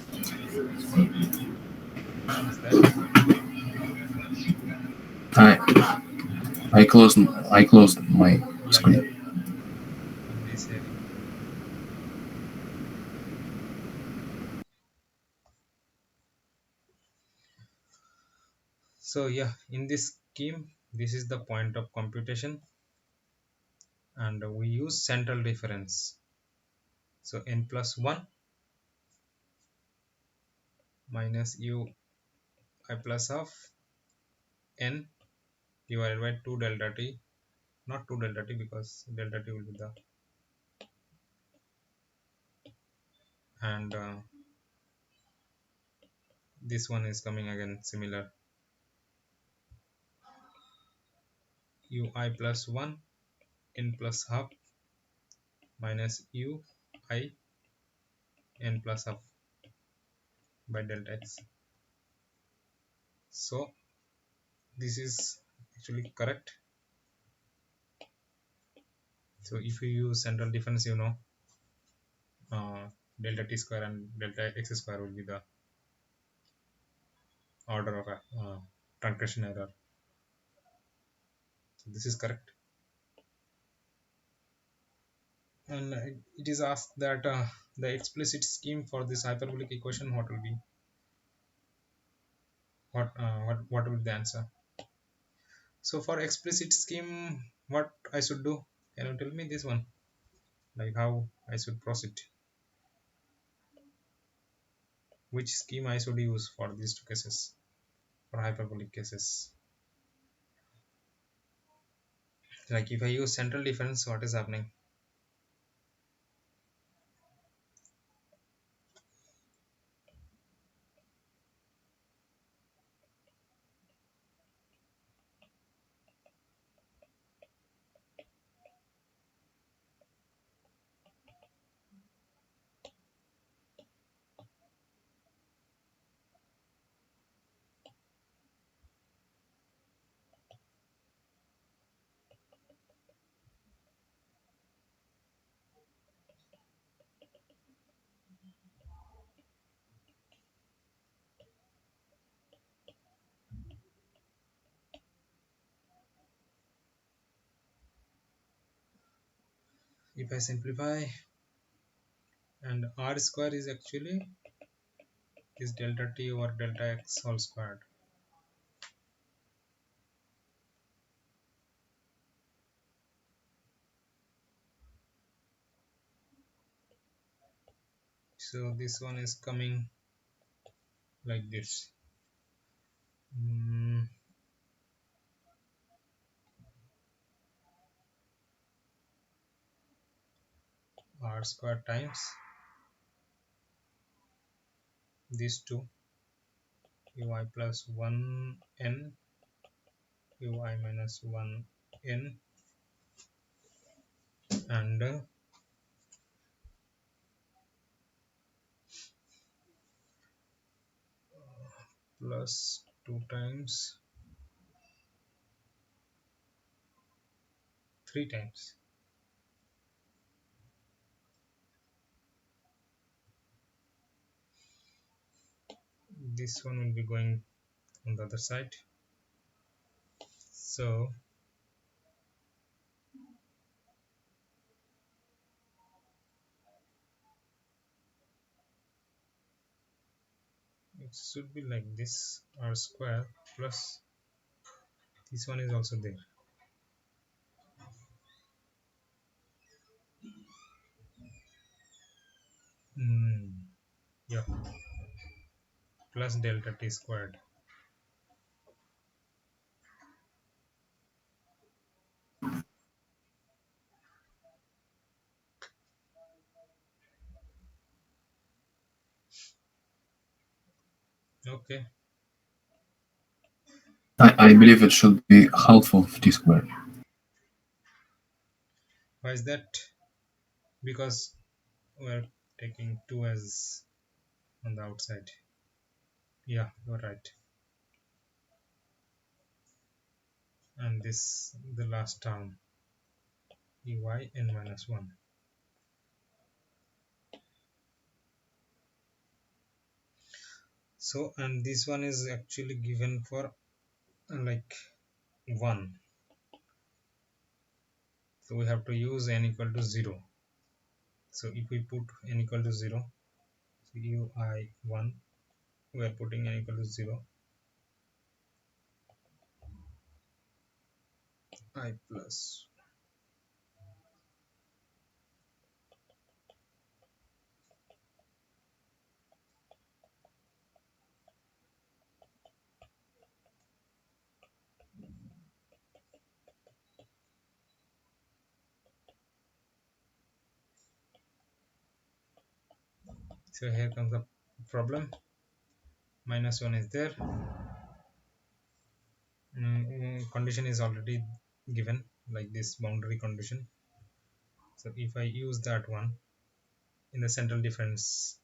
once that. Hi. I closed my Yeah, yeah. screen. I'm resharing. So yeah, in this scheme, this is the point of computation, and we use central difference. So n plus 1 minus u I plus half n divided by 2 delta t, not 2 delta t because delta t will be the, and this one is coming again similar, ui plus 1 n plus half minus u I n plus half by delta x. So this is actually correct. So if you use central difference, you know, delta t square and delta x square will be the order of truncation error. So this is correct. And it is asked that the explicit scheme for this hyperbolic equation, what will be, what will be the answer? So for explicit scheme, what I should do? Can you tell me this one, like how I should proceed, which scheme I should use for these two cases, for hyperbolic cases? Like if I use central difference, what is happening? If I simplify, and r square is actually is delta t over delta x whole squared. So this one is coming like this. mm, r square times these two, ui plus 1 n ui minus 1 n, and plus 2 times 3 times. This one will be going on the other side. So it should be like this, r square plus this one is also there. Yeah, plus delta t squared. Okay, I believe it should be half of t squared. why is that? Because we're taking 2 as on the outside. Yeah, you're right. And this the last term, ey n minus 1. So and this one is actually given for like 1. So we have to use n equal to 0. So if we put n equal to 0, so ui1, we are putting n equal to 0, I plus. So here comes the problem. Minus 1 is there. Condition is already given, like this boundary condition. So if I use that one in the central difference,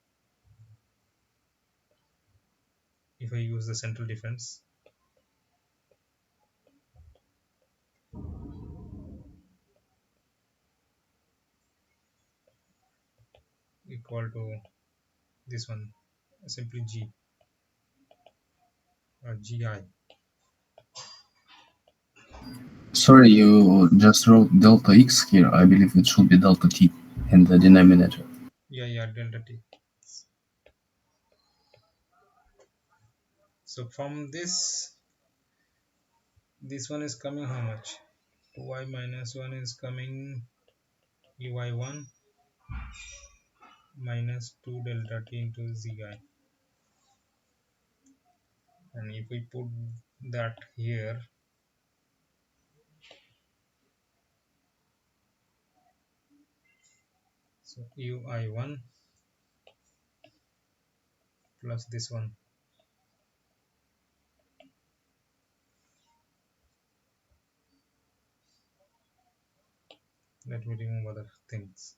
if I use the central difference, equal to this one, simply g or gi. Sorry, you just wrote delta x here. I believe it should be delta t in the denominator. Yeah, delta t. So from this one is coming how much? 2y minus 1 is coming ui1 minus 2 delta t into zi. And if we put that here, so ui1 plus this one, let me remove other things.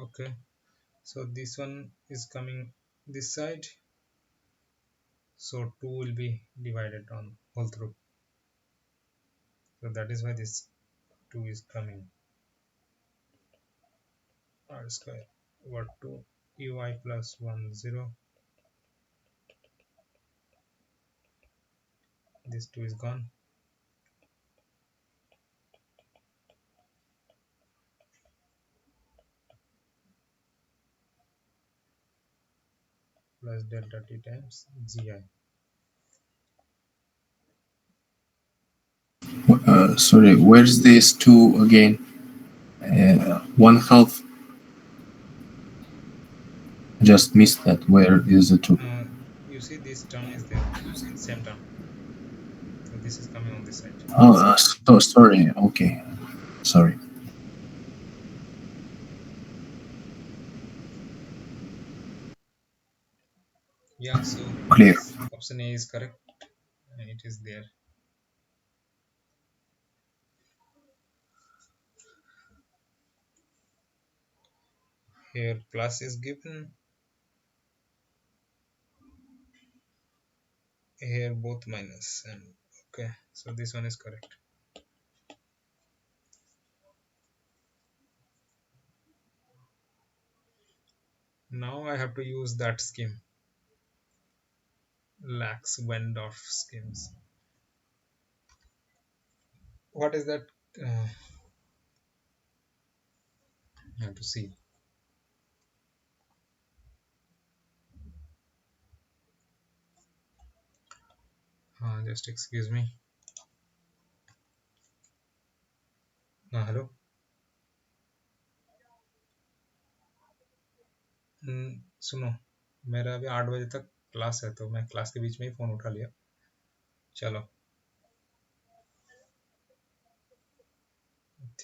Okay, so this one is coming this side, so 2 will be divided on whole through, so that is why this 2 is coming. R square over 2 ui plus 1 0, this 2 is gone, plus delta t times gi. Sorry, where's this 2 again? 1/2. Just missed that. Where is the 2? You see this term is there, same term, so this is coming on this side. Oh, so sorry. Okay, sorry. Yeah, so Clear. option A is correct and it is there. Here plus is given, here both minus, and okay, so this one is correct. Now I have to use that scheme, Lax-Wendorf schemes. What is that? I have to see. Just excuse me. Hello. सुनो, मेरा अभी 8 बजे तक class है, तो मैं class के बीच में ही फ़ोन उठा लिया. चलो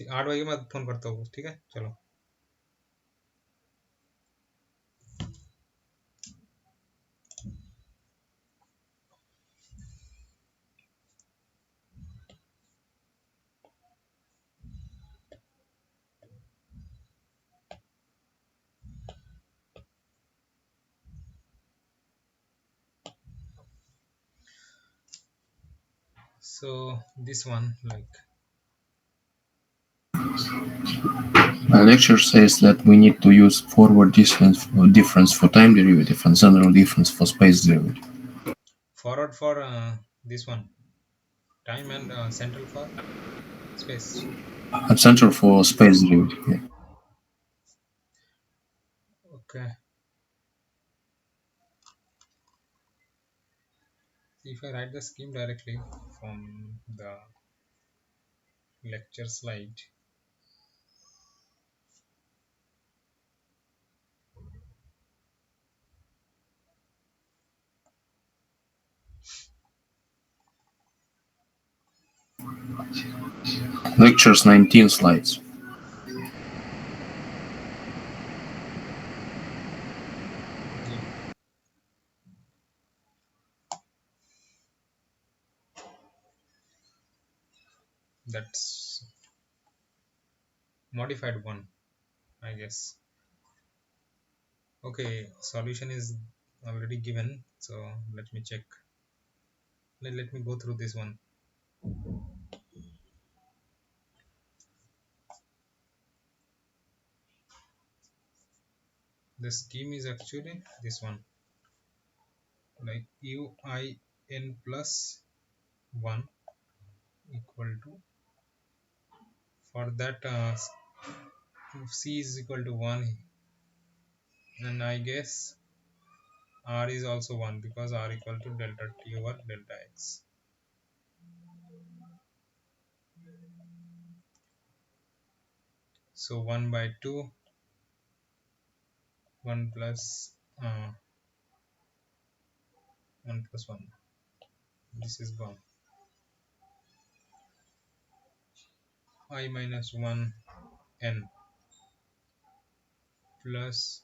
8 बजे मैं फ़ोन करता हूँ, ठीक है, चलो. So this one, like A lecture says that we need to use forward difference for time derivative and central difference for space derivative. Forward for this one, time, and central for space. And central for space derivative. Yeah. Okay. If I write the scheme directly from the lecture slide, Lectures 19 slides. yeah, that's modified one, I guess. Okay, solution is already given, so let me check. Let me go through this one. The scheme is actually this one, like uin plus 1 equal to, for that c is equal to 1, and I guess r is also 1 because r equal to delta t over delta x. So 1 by 2, 1 plus 1 plus 1, this is gone. I minus 1 n plus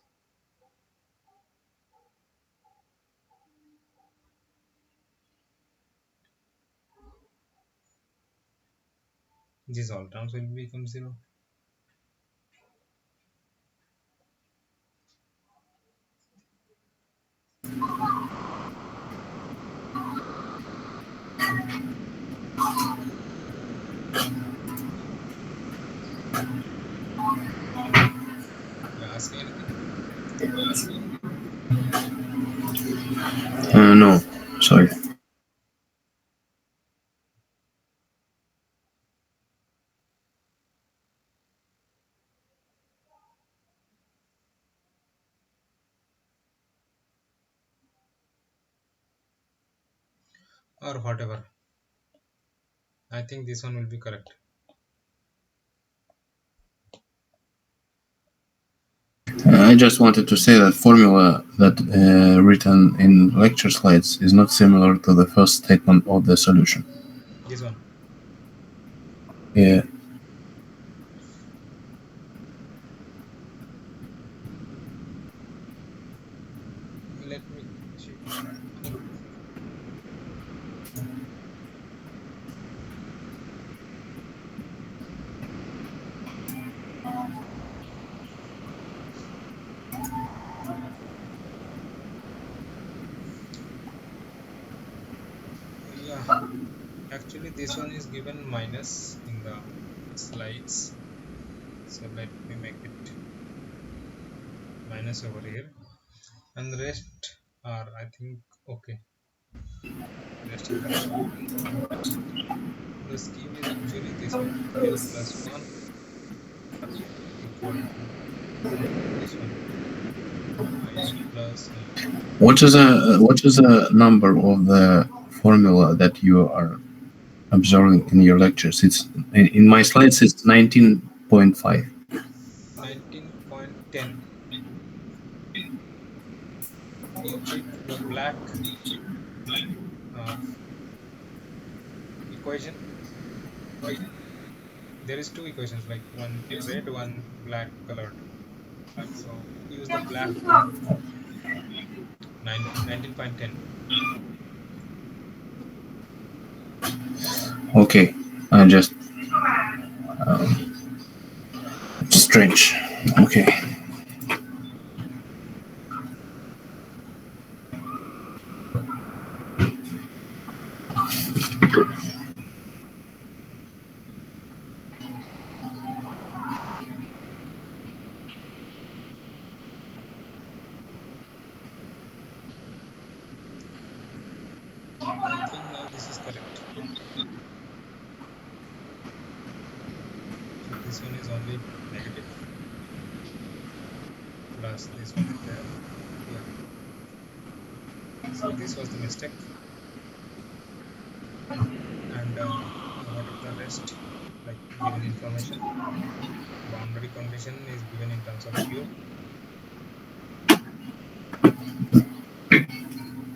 these all terms will become 0. You're asking anything? No, sorry. Or whatever. I think this one will be correct. I just wanted to say that formula that written in lecture slides is not similar to the first statement of the solution. This one. Yeah. Let me check. Yeah, actually this one is given minus in the slides, so let me make it minus over here, and the rest are, I think, okay. Rest is correct. The scheme is actually this one, n plus 1 equal to this one, in plus What is a number of the formula that you are observing in your lectures? It's in my slides. It's 19.5. 19.10. You check the black uh, equation. There is two equations, like one red, one black colored. So use the black one, 19.10. Okay, I just strange. Okay. only negative plus this one is there. Yeah, so this was the mistake. And what are the rest, like given information? Boundary condition is given in terms of q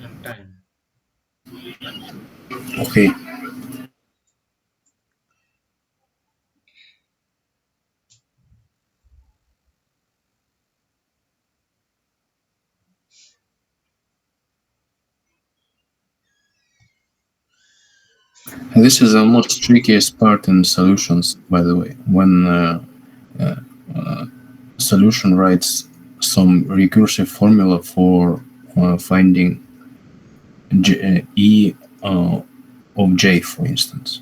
and time. Okay. This is the most trickiest part in solutions, by the way, when solution writes some recursive formula for finding E of J, for instance.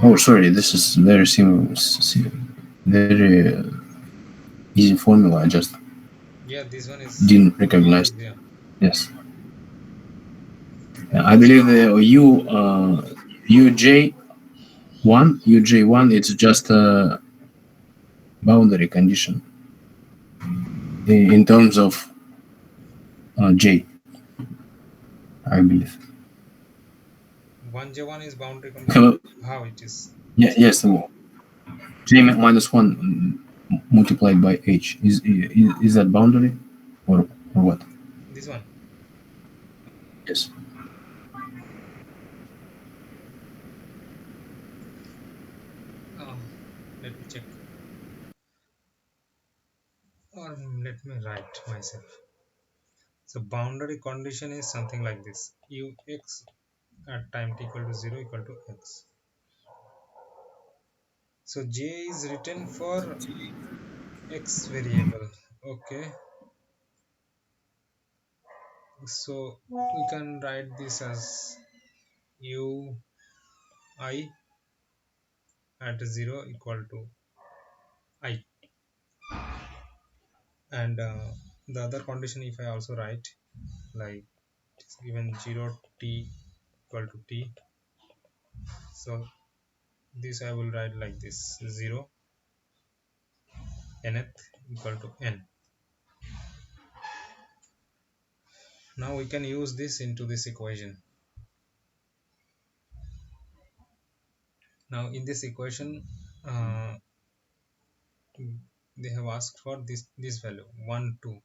Oh, sorry, this is very simple, very easy formula. I just Yeah, this one is didn't to be recognize. used. Yeah, Yes, I believe the UJ1, it's just a boundary condition in terms of J, I believe. 1j1 is boundary condition. How it is? Yeah, yes, J minus 1 multiplied by H. Is that boundary or what? This one. Yes. Let me check, or let me write myself. So boundary condition is something like this: ux at time t equal to 0 equal to x. So j is written for x variable. Okay, so we can write this as u I at 0 equal to I, and the other condition, if I also write, like it's given 0 t equal to t, so this I will write like this: 0 nth equal to n. Now we can use this into this equation. Now in this equation, they have asked for this value 1 2.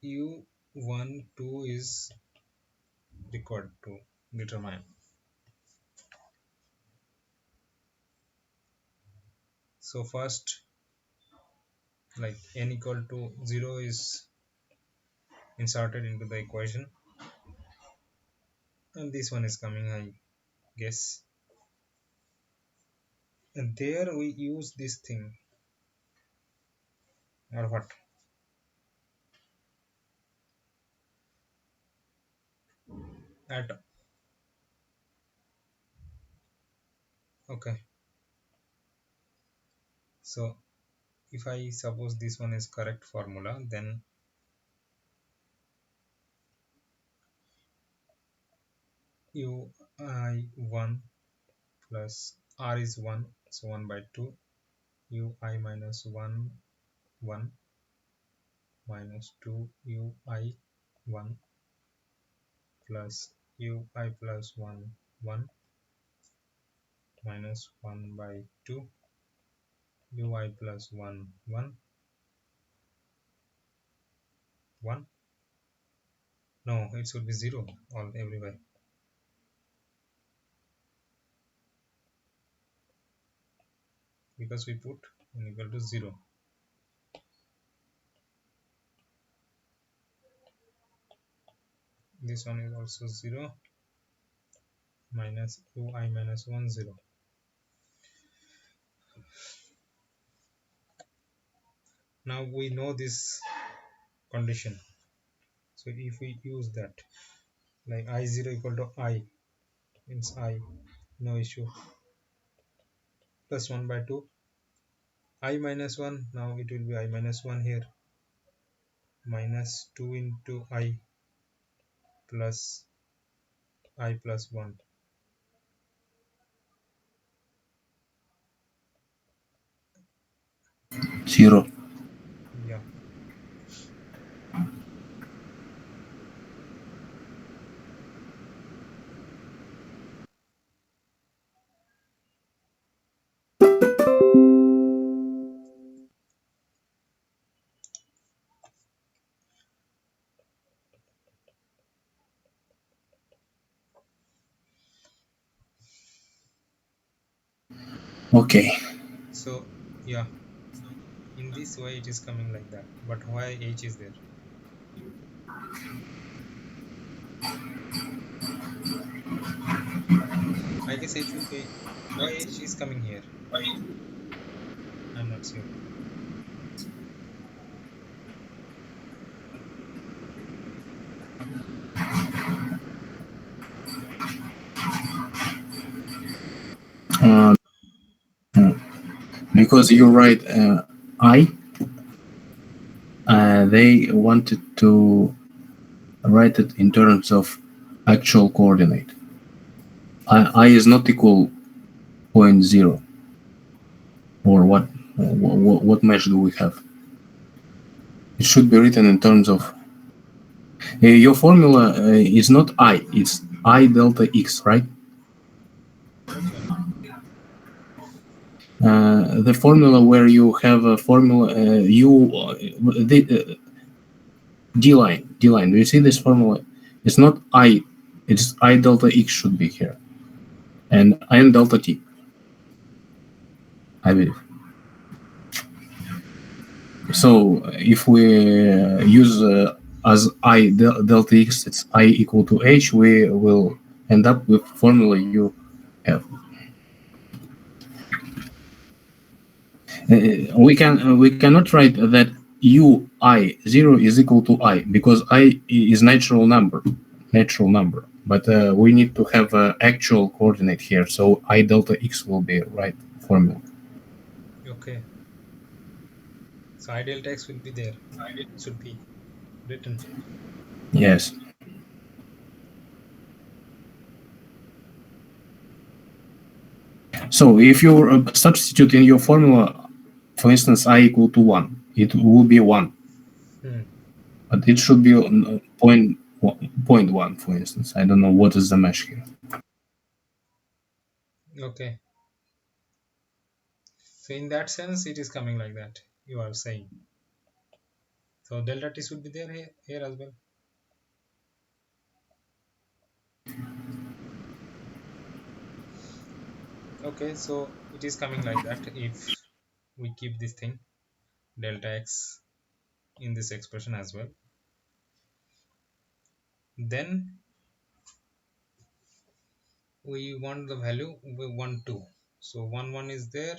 U 1 2 is required to determine. So first, like n equal to 0 is inserted into the equation, and this one is coming, I guess, and there we use this thing, or what? At okay, so if I suppose this one is correct formula, then u I 1 plus r is 1, so 1 by 2, u I minus 1 1 minus 2 u I 1 plus u I plus 1 1 minus 1 by 2 u I plus 1 1 1. No, it should be 0 all everywhere, because we put n equal to 0. This one is also 0 minus u I minus 1 0. Now we know this condition, so if we use that, like I0 equal to I means I, no issue, plus 1 by 2 I minus 1, now it will be I minus 1 here, minus 2 into I plus I plus 1, 0. Yeah. Okay. So yeah, in this way it is coming like that. But why h is there? I guess h will be why h is coming here. I'm not sure. Uh, because you write I, they wanted to write it in terms of actual coordinate. I is not equal point 0, or what? What measure do we have? It should be written in terms of your formula is not I, it's I delta x, right? Which one? The formula where you have a formula the d line. Do you see this formula? It's not I, it's I delta x should be here, and I am delta t, I believe. So if we use as I delta x, it's I equal to h, we will end up with formula you have. We cannot write that u I 0 is equal to I, because I is natural number. But we need to have an actual coordinate here, so I delta x will be right formula. Okay. So I delta x will be there. Should be written. Yes. So if you substitute in your formula, for instance, I equal to 1, it will be 1. Hmm. But it should be point 1, for instance. I don't know what is the mesh here. Okay. So in that sense, it is coming like that. You are saying. So delta t should be there here as well. Okay, so it is coming like that if we keep this thing delta x in this expression as well. Then we want the value, we want 2. So 1 1 is there,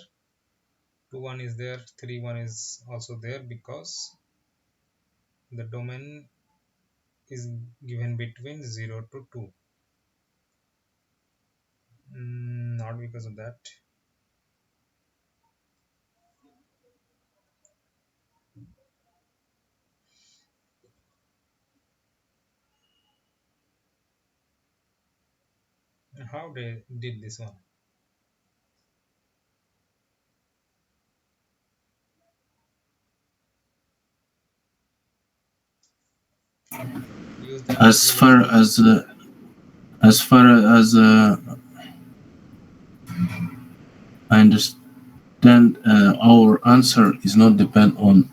2 1 is there, 3 1 is also there, because the domain is given between 0 to 2. Not because of that. How they did this one? Use the As actual far as as far as I understand, our answer is not depend on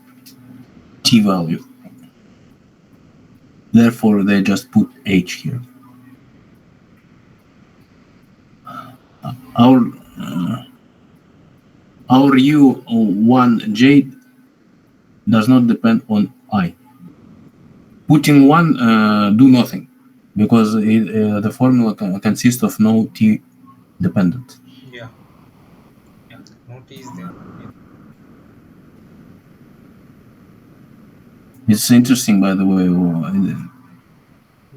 t value. Therefore, they just put h here. Our our u1j does not depend on I. Putting 1 do nothing, because the formula consists of no t dependent. yeah, no t is there. It's interesting, by the way.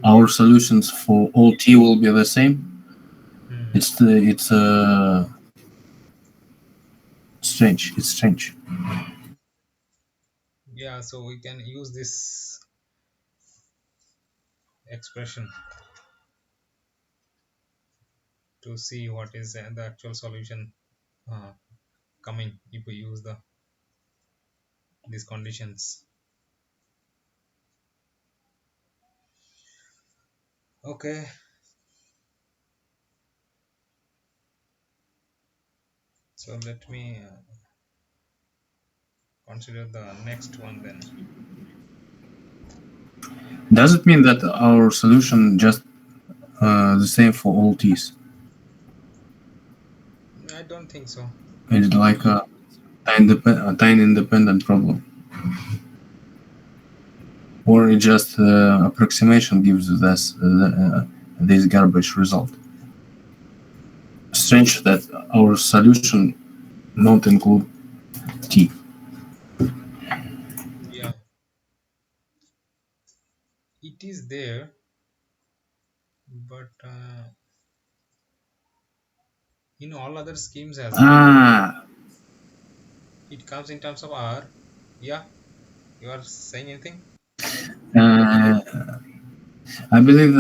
Our Yeah. solutions for all t will be the same. Hmm. It's strange. It's strange. Yeah, so we can use this expression to see what is the actual solution uh, coming if we use the these conditions. Okay, so let me consider the next one then. Does it mean that our solution just the same for all t's? I don't think so. It's like a time independent problem, or it just approximation gives us this garbage result. Strange that our solution not include t. Yeah, it is there, but in all other schemes as well, Ah, it comes in terms of r. Yeah, you are saying anything? uh, I believe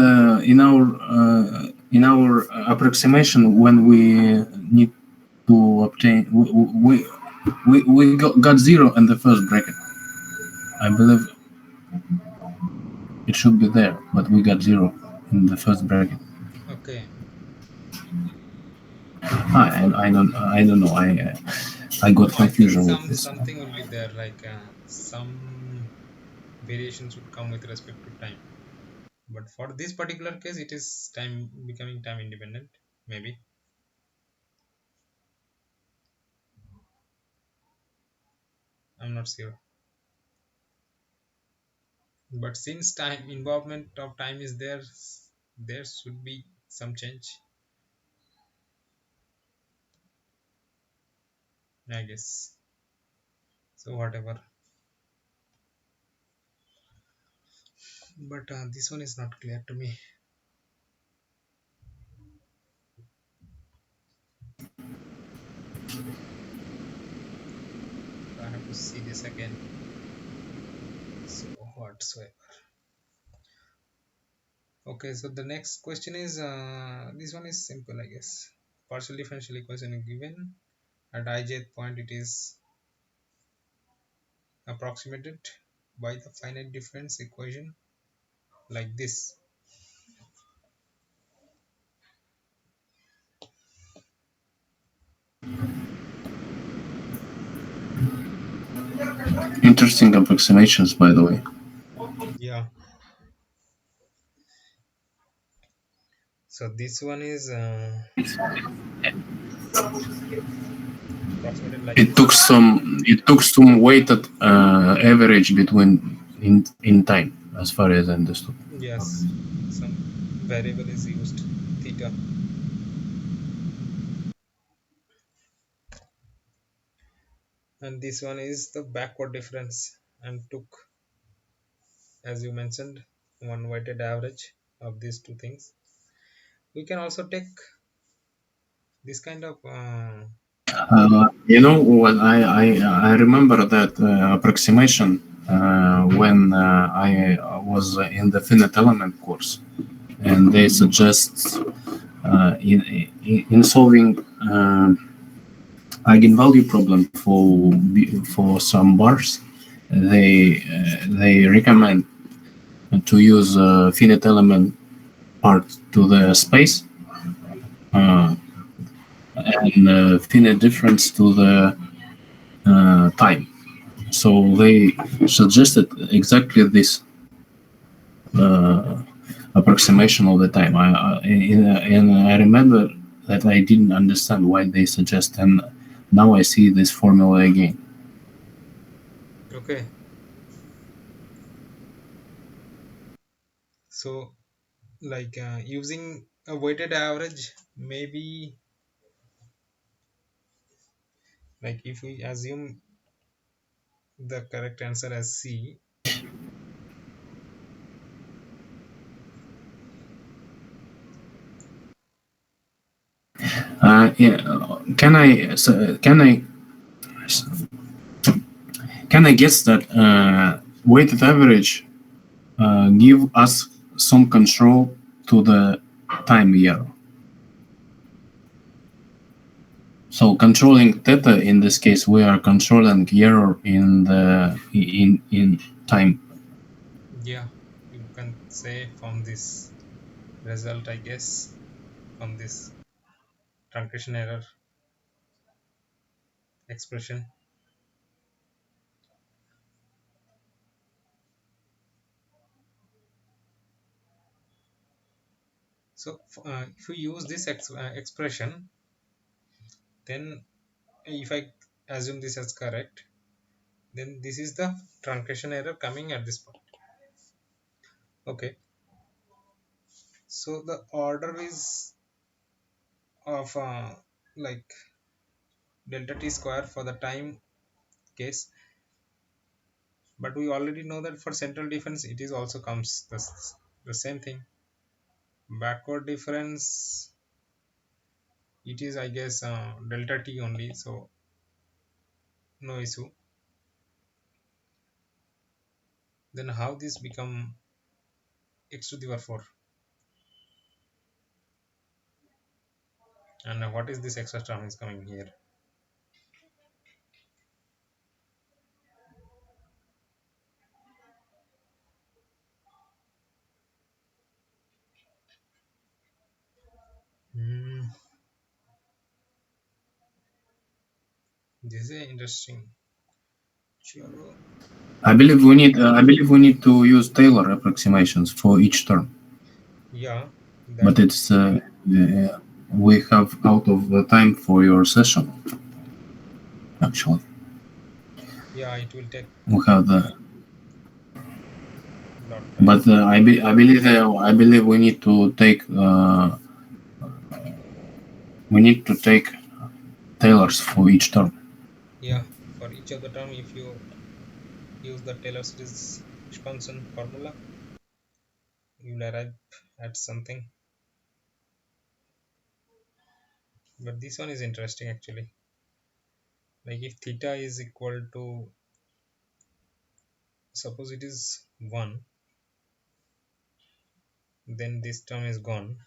in our approximation when we need to obtain we got zero in the first bracket. I believe it should be there, but we got zero in the first bracket. Okay. I don't know. I got No, I think confusion with this. something will be there, like some variations would come with respect to time. But for this particular case, it is time becoming time independent, maybe. I'm not sure. But since time involvement of time is there, there should be some change, I guess. So whatever. But this one is not clear to me. I have to see this again. So whatsoever. Okay, so the next question is this one is simple, I guess. Partial differential equation is given at ijth point, it is approximated by the finite difference equation like this. Interesting approximations, by the way. Yeah. So this one is approximated like It this. took some weighted average between in time, as far as I understood. Yes, some variable is used, theta. And this one is the backward difference and took, as you mentioned, one weighted average of these two things. We can also take this kind of You know what? I remember that approximation when I was in the finite element course, and they suggest in solving eigenvalue problem for some bars, they recommend to use finite element part to the space and finite difference to the time. So they suggested exactly this approximation of the time. And I remember that I didn't understand why they suggest, and now I see this formula again. okay. So like using a weighted average, maybe, like if we assume the correct answer as C. Yeah, can I guess that weighted average give us some control to the time error? So controlling theta in this case, we are controlling error in time. Yeah, you can say from this result, I guess, from this truncation error expression. So if you use this expression, then if I assume this as correct, then this is the truncation error coming at this point. Okay, so the order is of like delta t square for the time case, but we already know that for central difference it is also comes the same thing. Backward difference, it is, I guess, delta t only, so no issue. Then how this become x to the power 4, and what is this extra term is coming here? Hmm, this is interesting. Chalo. I believe we need to use Taylor approximations for each term, Yeah, that. but it's we have out of the time for your session. Actually, Yeah, it will take we have the. lot time. But I believe we need to take Taylors for each term. Yeah, for each of the term, if you use the Taylor series expansion formula, you will arrive at something. But this one is interesting actually. Like if theta is equal to, suppose it is 1, then this term is gone.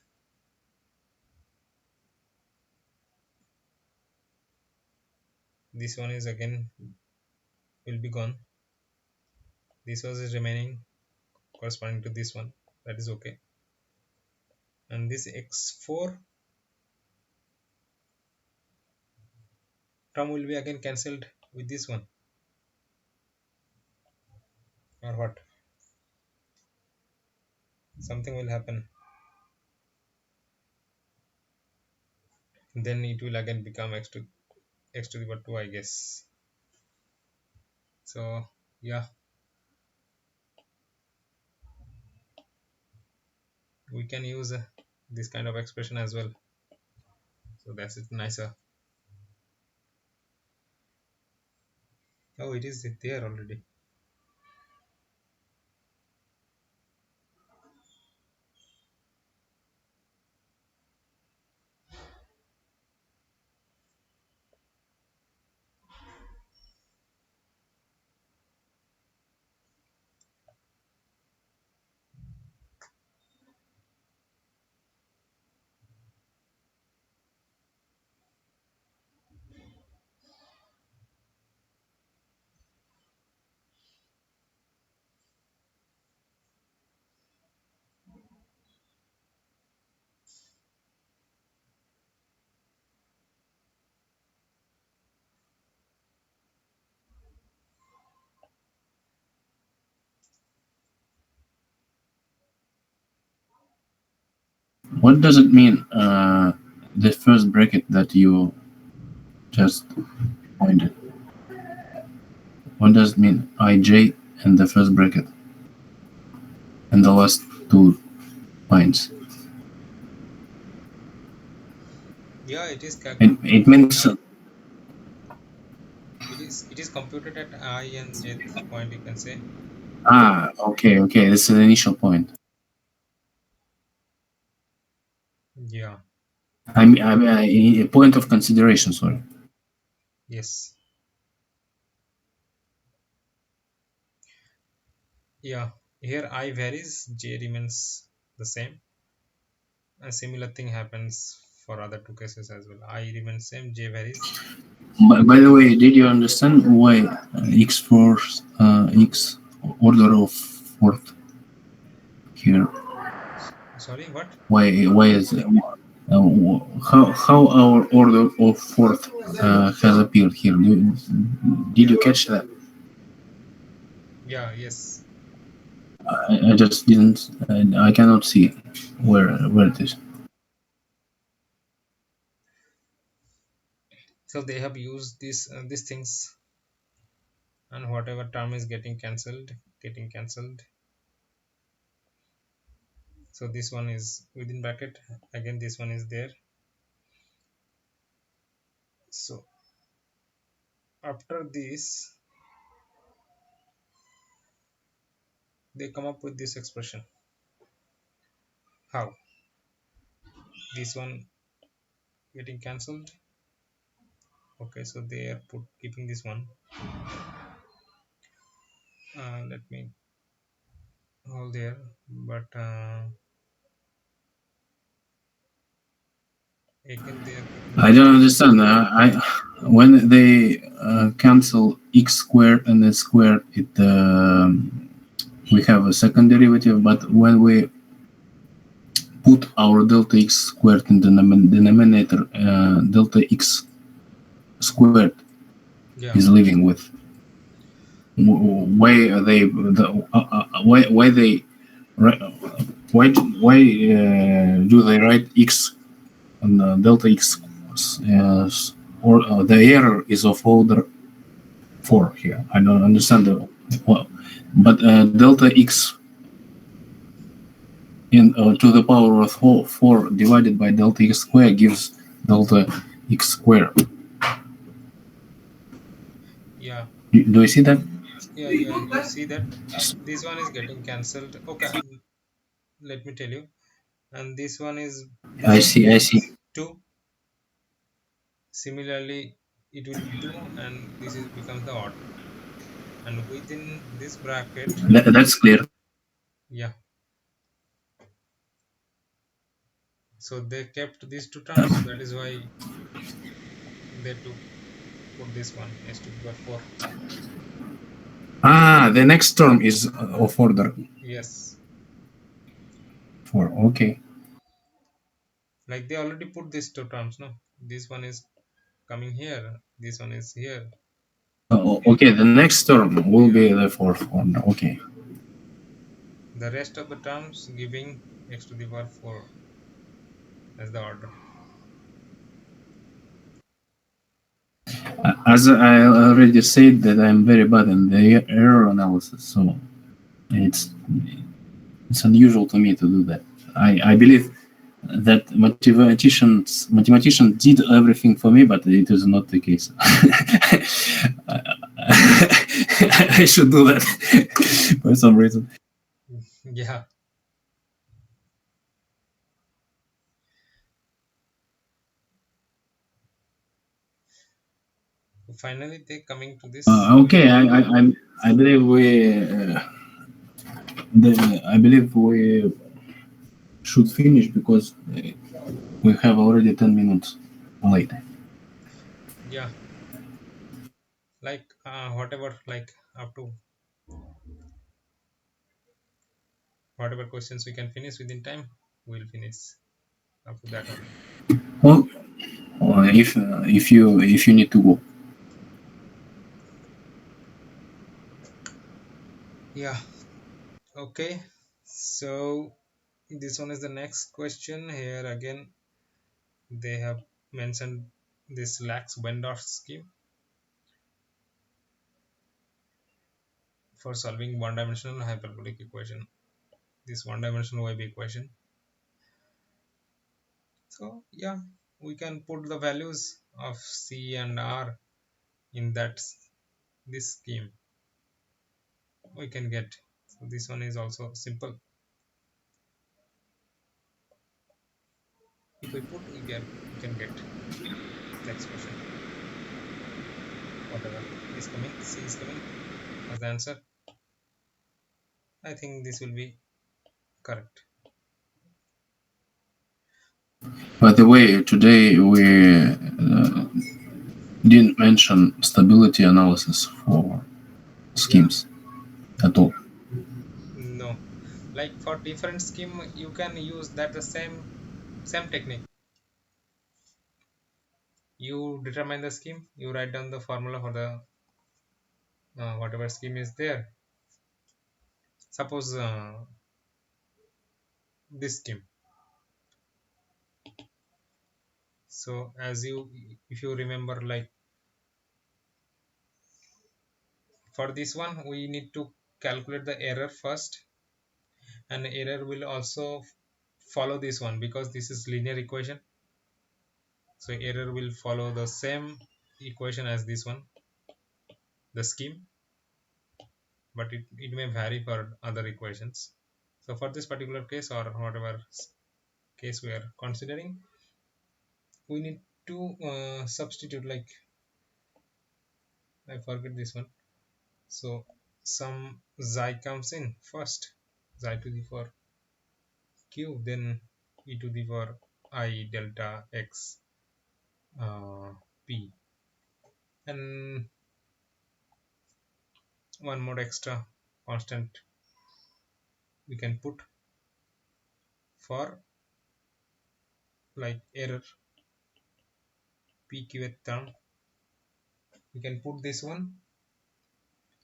This one is again will be gone. This was is remaining corresponding to this one. That is okay. And this x4 term will be again cancelled with this one, or what? Something will happen. Then it will again become x to the power 2, I guess. So yeah, we can use this kind of expression as well. So that's it nicer. Oh, it is there already. What does it mean? The first bracket that you just pointed. What does it mean? IJ and the first bracket and the last two lines. Yeah, it is It means it is computed at I and j point, you can say. okay. This is the initial point. Yeah. A point of consideration. Sorry. Yes. Yeah. Here I varies, j remains the same. A similar thing happens for other two cases as well. I remain same, j varies. By the way, did you understand why x fourth x order of fourth here? Sorry, what? Why is how our order of fourth has appeared here? Did you catch that? Yeah, yes. I just didn't. I cannot see where it is. So they have used these things, and whatever term is getting cancelled. So this one is within bracket. Again, this one is there. So after this, they come up with this expression. How? This one getting cancelled. Okay, so they are keeping this one. Let me hold there, but again they are keeping I this. don't understand. I when they cancel x squared and s squared, it we have a second derivative. But when we put our delta x squared in the denominator, delta x squared Yeah, is living with. Why are they? Why they? Why do they write x and delta x? Or the error is of order 4 here. I don't understand well, but delta x in to the power of 4 divided by delta x squared gives delta x squared. yeah, Do you see that? yeah, yeah. You see that this one is getting cancelled. Okay, let me tell you. And this one is I see. I see. 2. Similarly, it will be 2, and this is becomes the odd. And within this bracket, That's clear. yeah. So they kept these two terms. That is why they took put this one s to the power 4. The next term is of order Yes, 4. Okay. like they already put these two terms. No, this one is coming here. This one is here. Okay. The next term will Yeah, be the fourth one. Okay. the rest of the terms giving x to the power 4 as the order. As I already said, that I'm very bad in the error analysis, so it's it's unusual to me to do that. I believe that mathematicians did everything for me, but it is not the case. I should do that for some reason. Yeah. Finally, they coming to this. Okay, I believe I believe we should finish because we have already 10 minutes late. Yeah, like whatever, like up to whatever questions we can finish within time, we'll finish up to that only. Well, if you need to go. Yeah. Okay. So this one is the next question. Here again, they have mentioned this Lax-Bendorf scheme for solving one-dimensional hyperbolic equation. This one-dimensional wave equation. So yeah, we can put the values of C and R in this scheme. We can get. So this one is also simple. If we put, we can get the expression. Whatever is coming, C is coming as the answer. I think this will be correct. By the way, today we didn't mention stability analysis for Yeah, schemes at all. no. Like for different scheme, you can use that the same technique. You determine the scheme, you write down the formula for the whatever scheme is there. Suppose this scheme. So as you, if you remember, like for this one, we need to calculate the error first, and error will also follow this one because this is linear equation. So error will follow the same equation as this one, the scheme, but it may vary for other equations. So for this particular case or whatever case we are considering, we need to substitute, like I forget this one. So some xi comes in first, xi to the power q, then e to the power I delta x p, and one more extra constant we can put for like error pqth term. We can put this one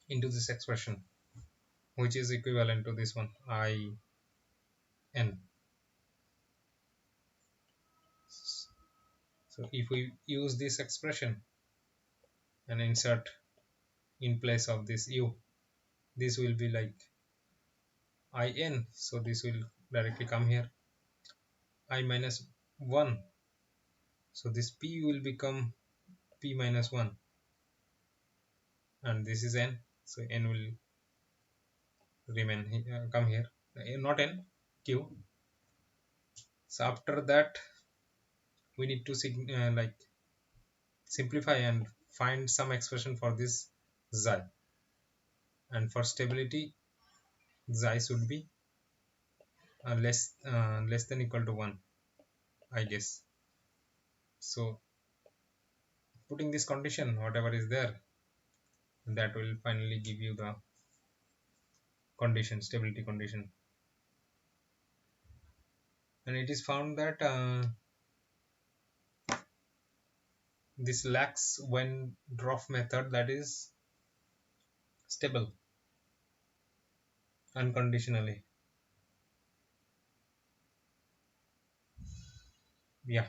into this expression, which is equivalent to this one I n. So if we use this expression and insert in place of this u, this will be like in, so this will directly come here, I minus 1, so this p will become p minus 1, and this is n, so n will remain come here, not n, q. So after that we need to like simplify and find some expression for this xi, and for stability xi should be less than equal to 1, I guess. So putting this condition, whatever is there, that will finally give you the condition, stability condition. And it is found that this lacks when drop method, that is stable unconditionally. Yeah,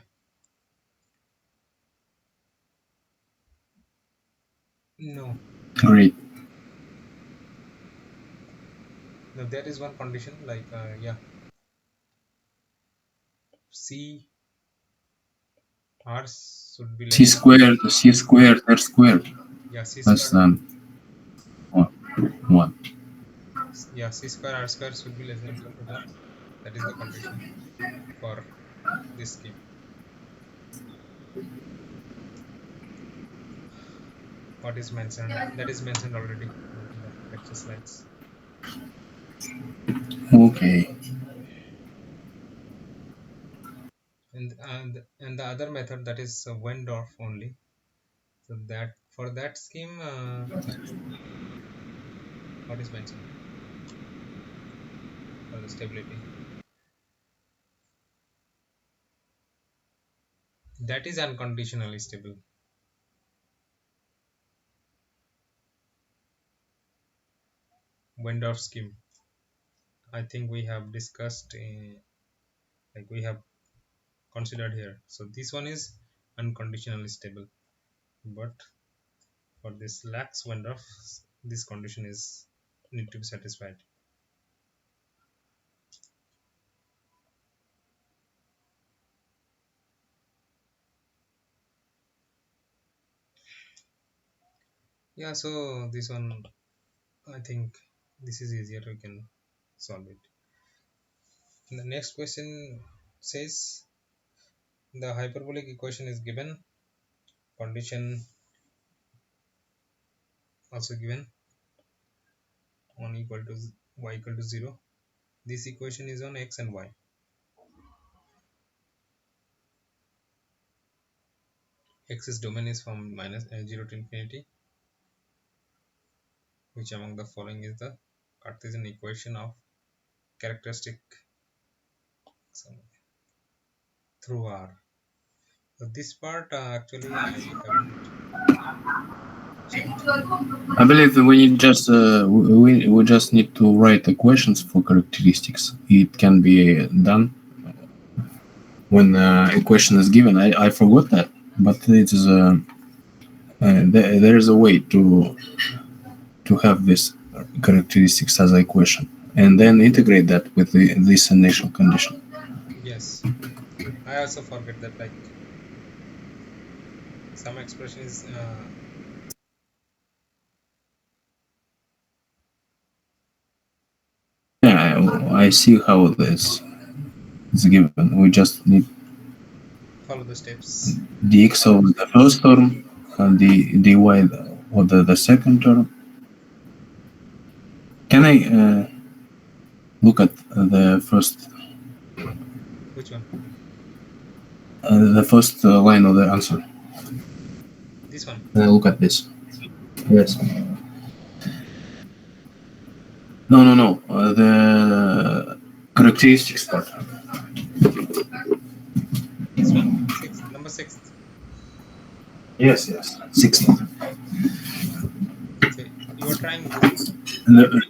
no, Great. no, there is one condition, like yeah, c r should be C less than, squared, C squared, R squared. yeah, c That's square, one. One. yeah, c square r square should be less than equal to 1. That is the condition for this scheme. What is mentioned, that is mentioned already in the lecture slides. Okay. And the other method, that is Wendorf only. So that for that scheme, what is mentioned for the stability, that is unconditionally stable. Wendorf scheme, I think we have discussed, like we have considered here. So this one is unconditionally stable, but for this lax Wendorf, this condition is need to be satisfied. Yeah, so this one, I think this is easier, we can solve it. And the next question says the hyperbolic equation is given, condition also given, on equal to y equal to 0. This equation is on x and y. X's domain is from minus 0 to infinity. Which among the following is the Cartesian equation of characteristic through R? So this part actually I haven't checked. I believe we need just we just need to write the questions for characteristics. It can be done when a question is given. I forgot that, but it is there is a way to have this characteristics as a question and then integrate that with this initial condition. Yes, I also forget that, like some expression is Yeah, I see how this is given. We just need follow the steps. dx over the first term and the dy over the second term. Can I look at Which one? the first line of the answer? This one. Look at this. Yes. No. The characteristics part. This one. Sixth. Number 6. Yes. Sixth. So you are trying this one.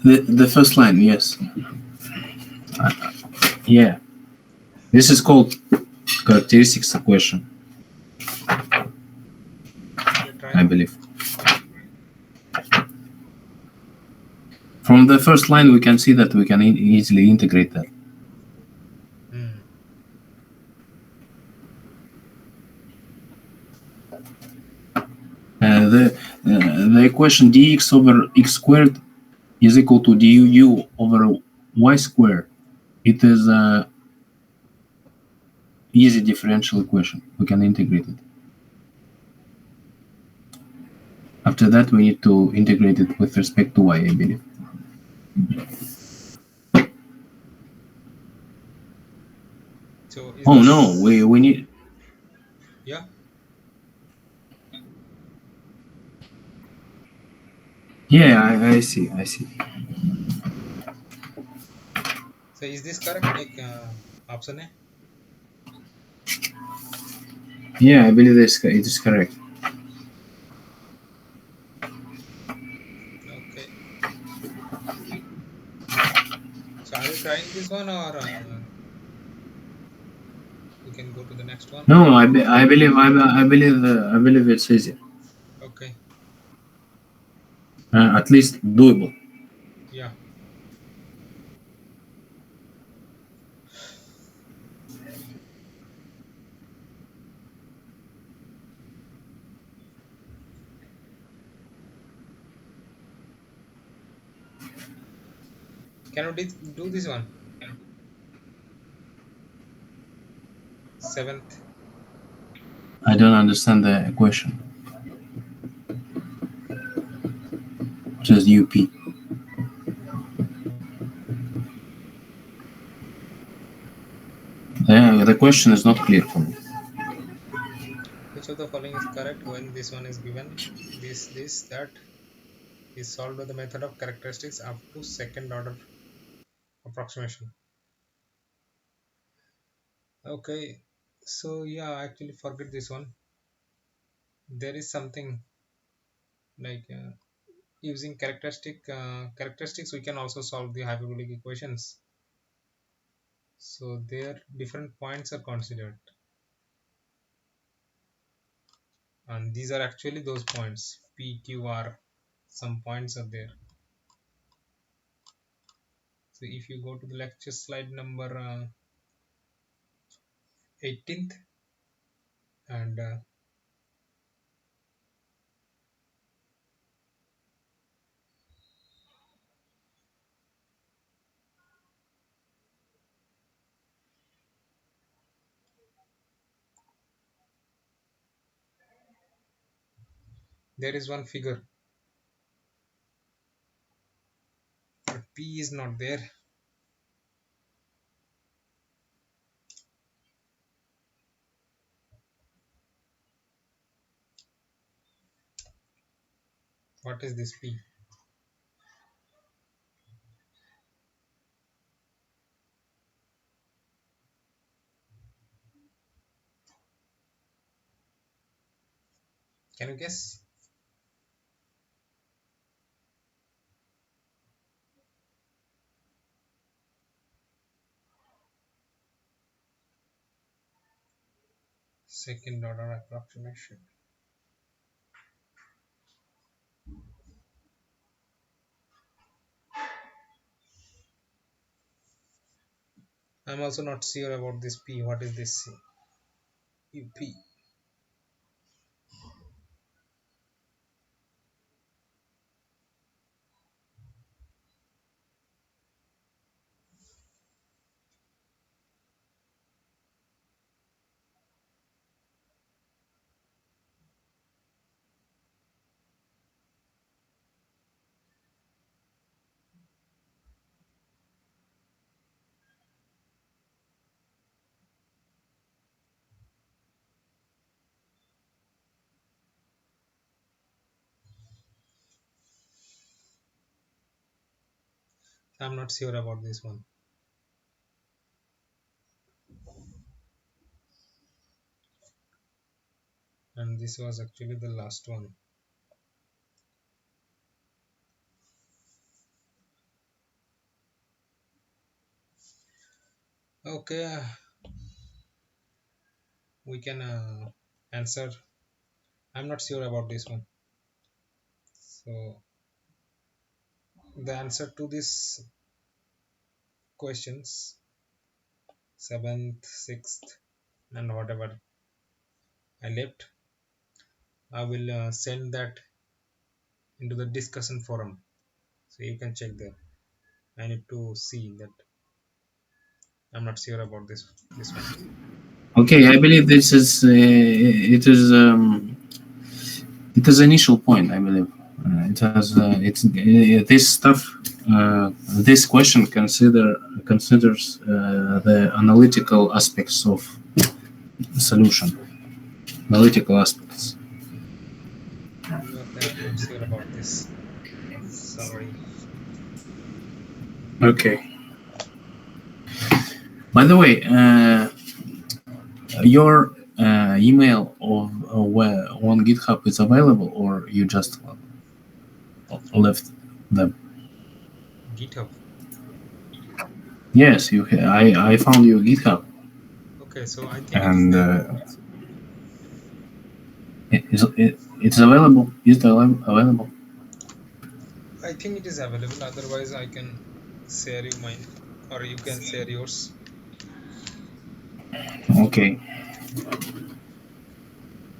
The first line. Yes. Yeah. This is called characteristics equation, You're I trying. believe. From the first line, we can see that we can easily integrate that. The equation dx over x squared is equal to du over y squared. It is a easy differential equation. We can integrate it. After that, we need to integrate it with respect to y, I believe. So oh no, we need. Yeah. Yeah, I see. So is this correct? Like option A? Yeah, I believe it is correct. Okay. So are you trying this one, or you can go to the next one? No, I believe it's easy. Okay. At least doable. Yeah. Can we do this one? 7th. I don't understand the equation. Just up. The question is not clear for me. Which of the following is correct when this one is given? That is solved by the method of characteristics up to second order approximation. Okay. So yeah, I actually forget this one. There is something like using characteristics we can also solve the hyperbolic equations. So there different points are considered, and these are actually those points P, Q, R. Some points are there. So if you go to the lecture slide number 18th, and there is one figure, but P is not there. What is this P? Can you guess? Second order approximation. I'm also not sure about this P. What is this UP? I'm not sure about this one. And this was actually the last one. Okay, we can answer. I'm not sure about this one. So the answer to these questions, seventh, sixth, and whatever I left, I will send that into the discussion forum, so you can check there. I need to see that. I'm not sure about this one. Okay, I believe this is it is an initial point. I believe it has this stuff. This question considers the analytical aspects of solution. Analytical aspects. Okay, I'm not sure about this. Sorry. Okay. By the way, your email of on GitHub is available, or you just left them? GitHub. Yes, you. I found your GitHub, Okay, so I think and it's there. it's available. Is it available? I think it is available. Otherwise, I can share you mine, or you can share yours. Okay.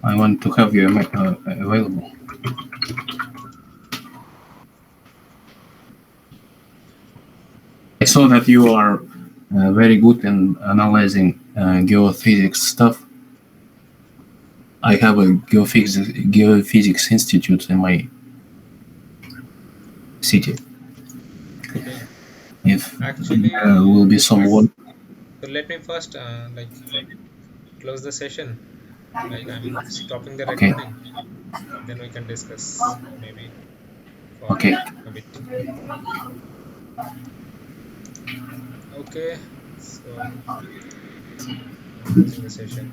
I want to have you available. I saw that you are very good in analyzing geophysics stuff. I have a geophysics institute in my city. Okay. If Actually, there will be someone. so let me first close the session. Like I'm stopping the Okay. recording. Then we can discuss maybe for Okay. a bit. Okay. So I'm closing the session.